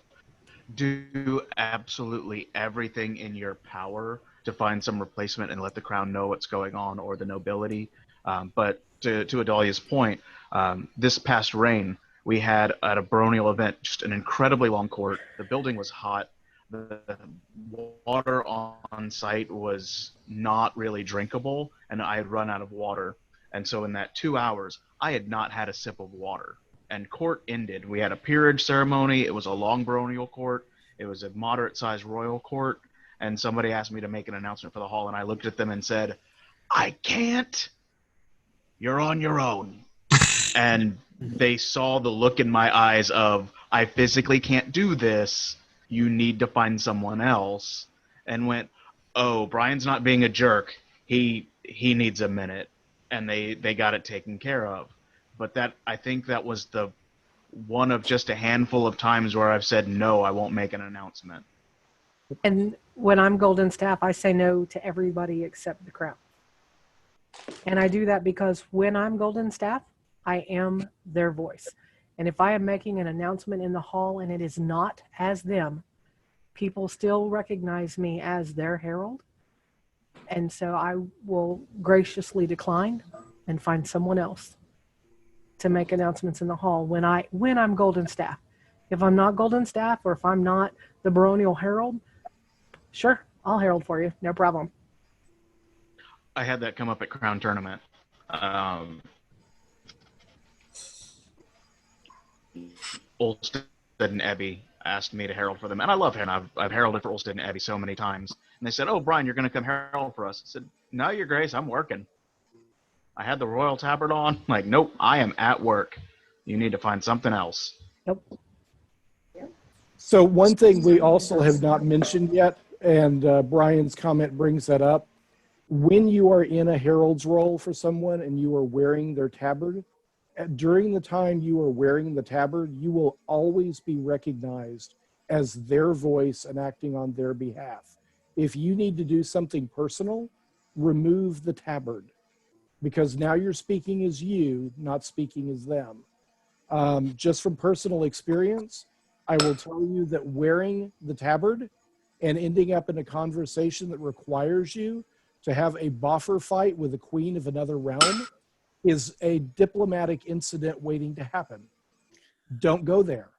do absolutely everything in your power to find some replacement and let the crown know what's going on, or the nobility. But to Adalia's point, this past rain, we had at a baronial event just an incredibly long court. The building was hot. The water on site was not really drinkable, and I had run out of water. And so in that 2 hours, I had not had a sip of water. And court ended. We had a peerage ceremony. It was a long baronial court. It was a moderate-sized royal court. And somebody asked me to make an announcement for the hall, and I looked at them and said, "I can't. You're on your own." And they saw the look in my eyes of, "I physically can't do this. You need to find someone else." And went, "Oh, Brian's not being a jerk. He needs a minute." And they got it taken care of. But I think that was the one of just a handful of times where I've said, no, I won't make an announcement. And when I'm golden staff, I say no to everybody except the crown. And I do that because when I'm golden staff, I am their voice. And if I am making an announcement in the hall and it is not as them, people still recognize me as their herald. And so I will graciously decline and find someone else to make announcements in the hall when I'm golden staff. If I'm not golden staff, or if I'm not the baronial herald, sure, I'll herald for you, no problem. I had that come up at Crown Tournament. Olsted and Ebby asked me to herald for them, and I love him. I've heralded for Olsted and Ebby so many times. And they said, "Oh, Brian, you're going to come herald for us." I said, "No, Your Grace, I'm working." I had the royal tabard on. Like, nope, I am at work. You need to find something else. So one thing we also have not mentioned yet, and Brian's comment brings that up, when you are in a herald's role for someone and you are wearing their tabard, during the time you are wearing the tabard, you will always be recognized as their voice and acting on their behalf. If you need to do something personal, remove the tabard, because now you're speaking as you, not speaking as them. Just from personal experience, I will tell you that wearing the tabard and ending up in a conversation that requires you to have a boffer fight with the queen of another realm is a diplomatic incident waiting to happen. Don't go there.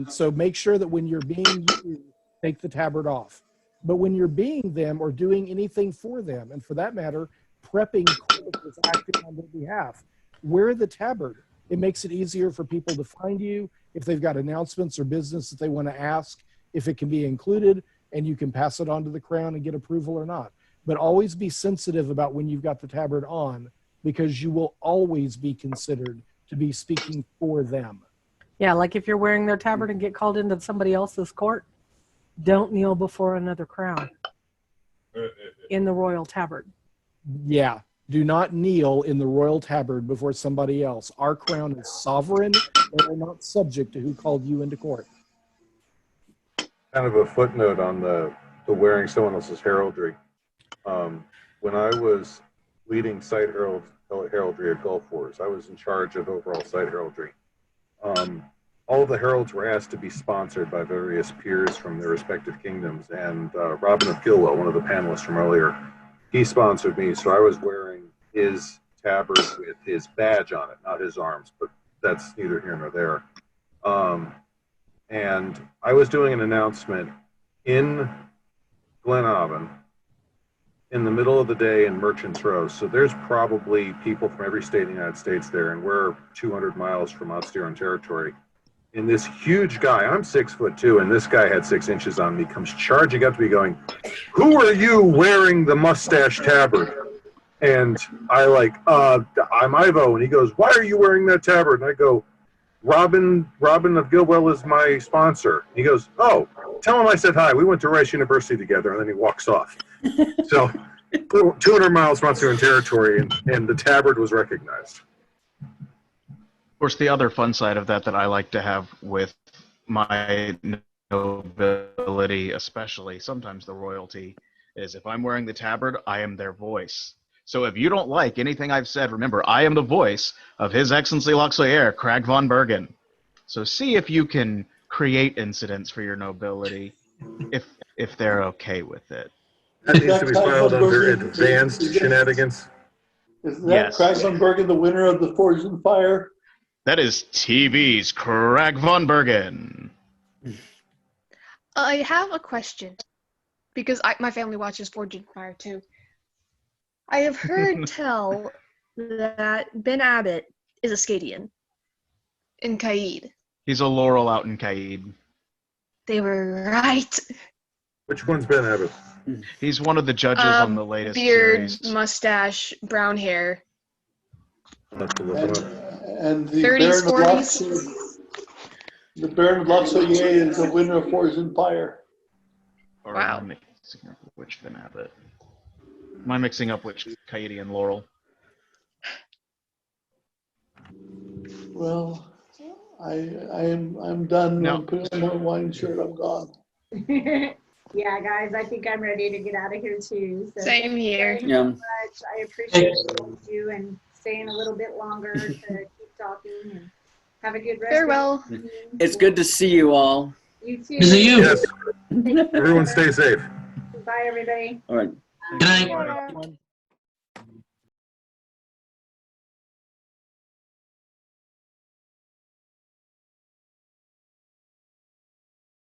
So make sure that when you're being you, take the tabard off. But when you're being them or doing anything for them, and for that matter, prepping criticals acting on their behalf, wear the tabard. It makes it easier for people to find you if they've got announcements or business that they want to ask, if it can be included, and you can pass it on to the crown and get approval or not. But always be sensitive about when you've got the tabard on, because you will always be considered to be speaking for them. Yeah, like if you're wearing their tabard and get called into somebody else's court, don't kneel before another crown in the royal tabard. Yeah, do not kneel in the royal tabard before somebody else. Our crown is sovereign. They are not subject to who called you into court. Kind of a footnote on the wearing someone else's heraldry. When I was leading site heraldry at Gulf Wars, I was in charge of overall site heraldry. All of the heralds were asked to be sponsored by various peers from their respective kingdoms, and Robin of Gilwell, one of the panelists from earlier, he sponsored me, so I was wearing his tabard with his badge on it, not his arms, but that's neither here nor there. And I was doing an announcement in Glenavon in the middle of the day in Merchants Row. So there's probably people from every state in the United States there, and we're 200 miles from Ansteorra territory. And this huge guy, I'm 6'2", and this guy had 6 inches on me, comes charging up to me going, "Who are you wearing the mustache tabard?" And I like, "I'm Ivo." And he goes, "Why are you wearing that tabard?" And I go, Robin of Gilwell is my sponsor." And he goes, "Oh, tell him I said hi. We went to Rice University together." And then he walks off. So 200 miles from Ansteorra territory, and the tabard was recognized. Of course, the other fun side of that I like to have with my nobility, especially sometimes the royalty, is if I'm wearing the tabard, I am their voice. So if you don't like anything I've said, remember, I am the voice of His Excellency Lochsoyer, Crag von Bergen. So see if you can create incidents for your nobility, if they're okay with it. That needs to be filed under advanced shenanigans. Is that Yes. Crag von Bergen the winner of the Forged in Fire? That is TV's Crag von Bergen. I have a question, because my family watches Forged in Fire too. I have heard tell that Ben Abbott is a Scadian in Caid. He's a laurel out in Caid. They were right. Which one's Ben Abbott? He's one of the judges on the latest beard, series. mustache, brown hair. And the 30s, Baron of 40s. The Baron of Lochsoyer is the winner of Forged in Fire. Or Wow. am I mixing up which Ben Abbott? Am I mixing up which Caidi and Laurel? Well, I'm done. No. I'm putting on my wine shirt. I'm gone. Yeah, guys, I think I'm ready to get out of here too. So Same here. thank you so much. I appreciate you and staying a little bit longer to keep talking, and have a good rest. Farewell. Of the evening. It's good to see you all. You too. Is it you? Yes. Everyone stay safe. Bye, everybody. All right. Good night. One.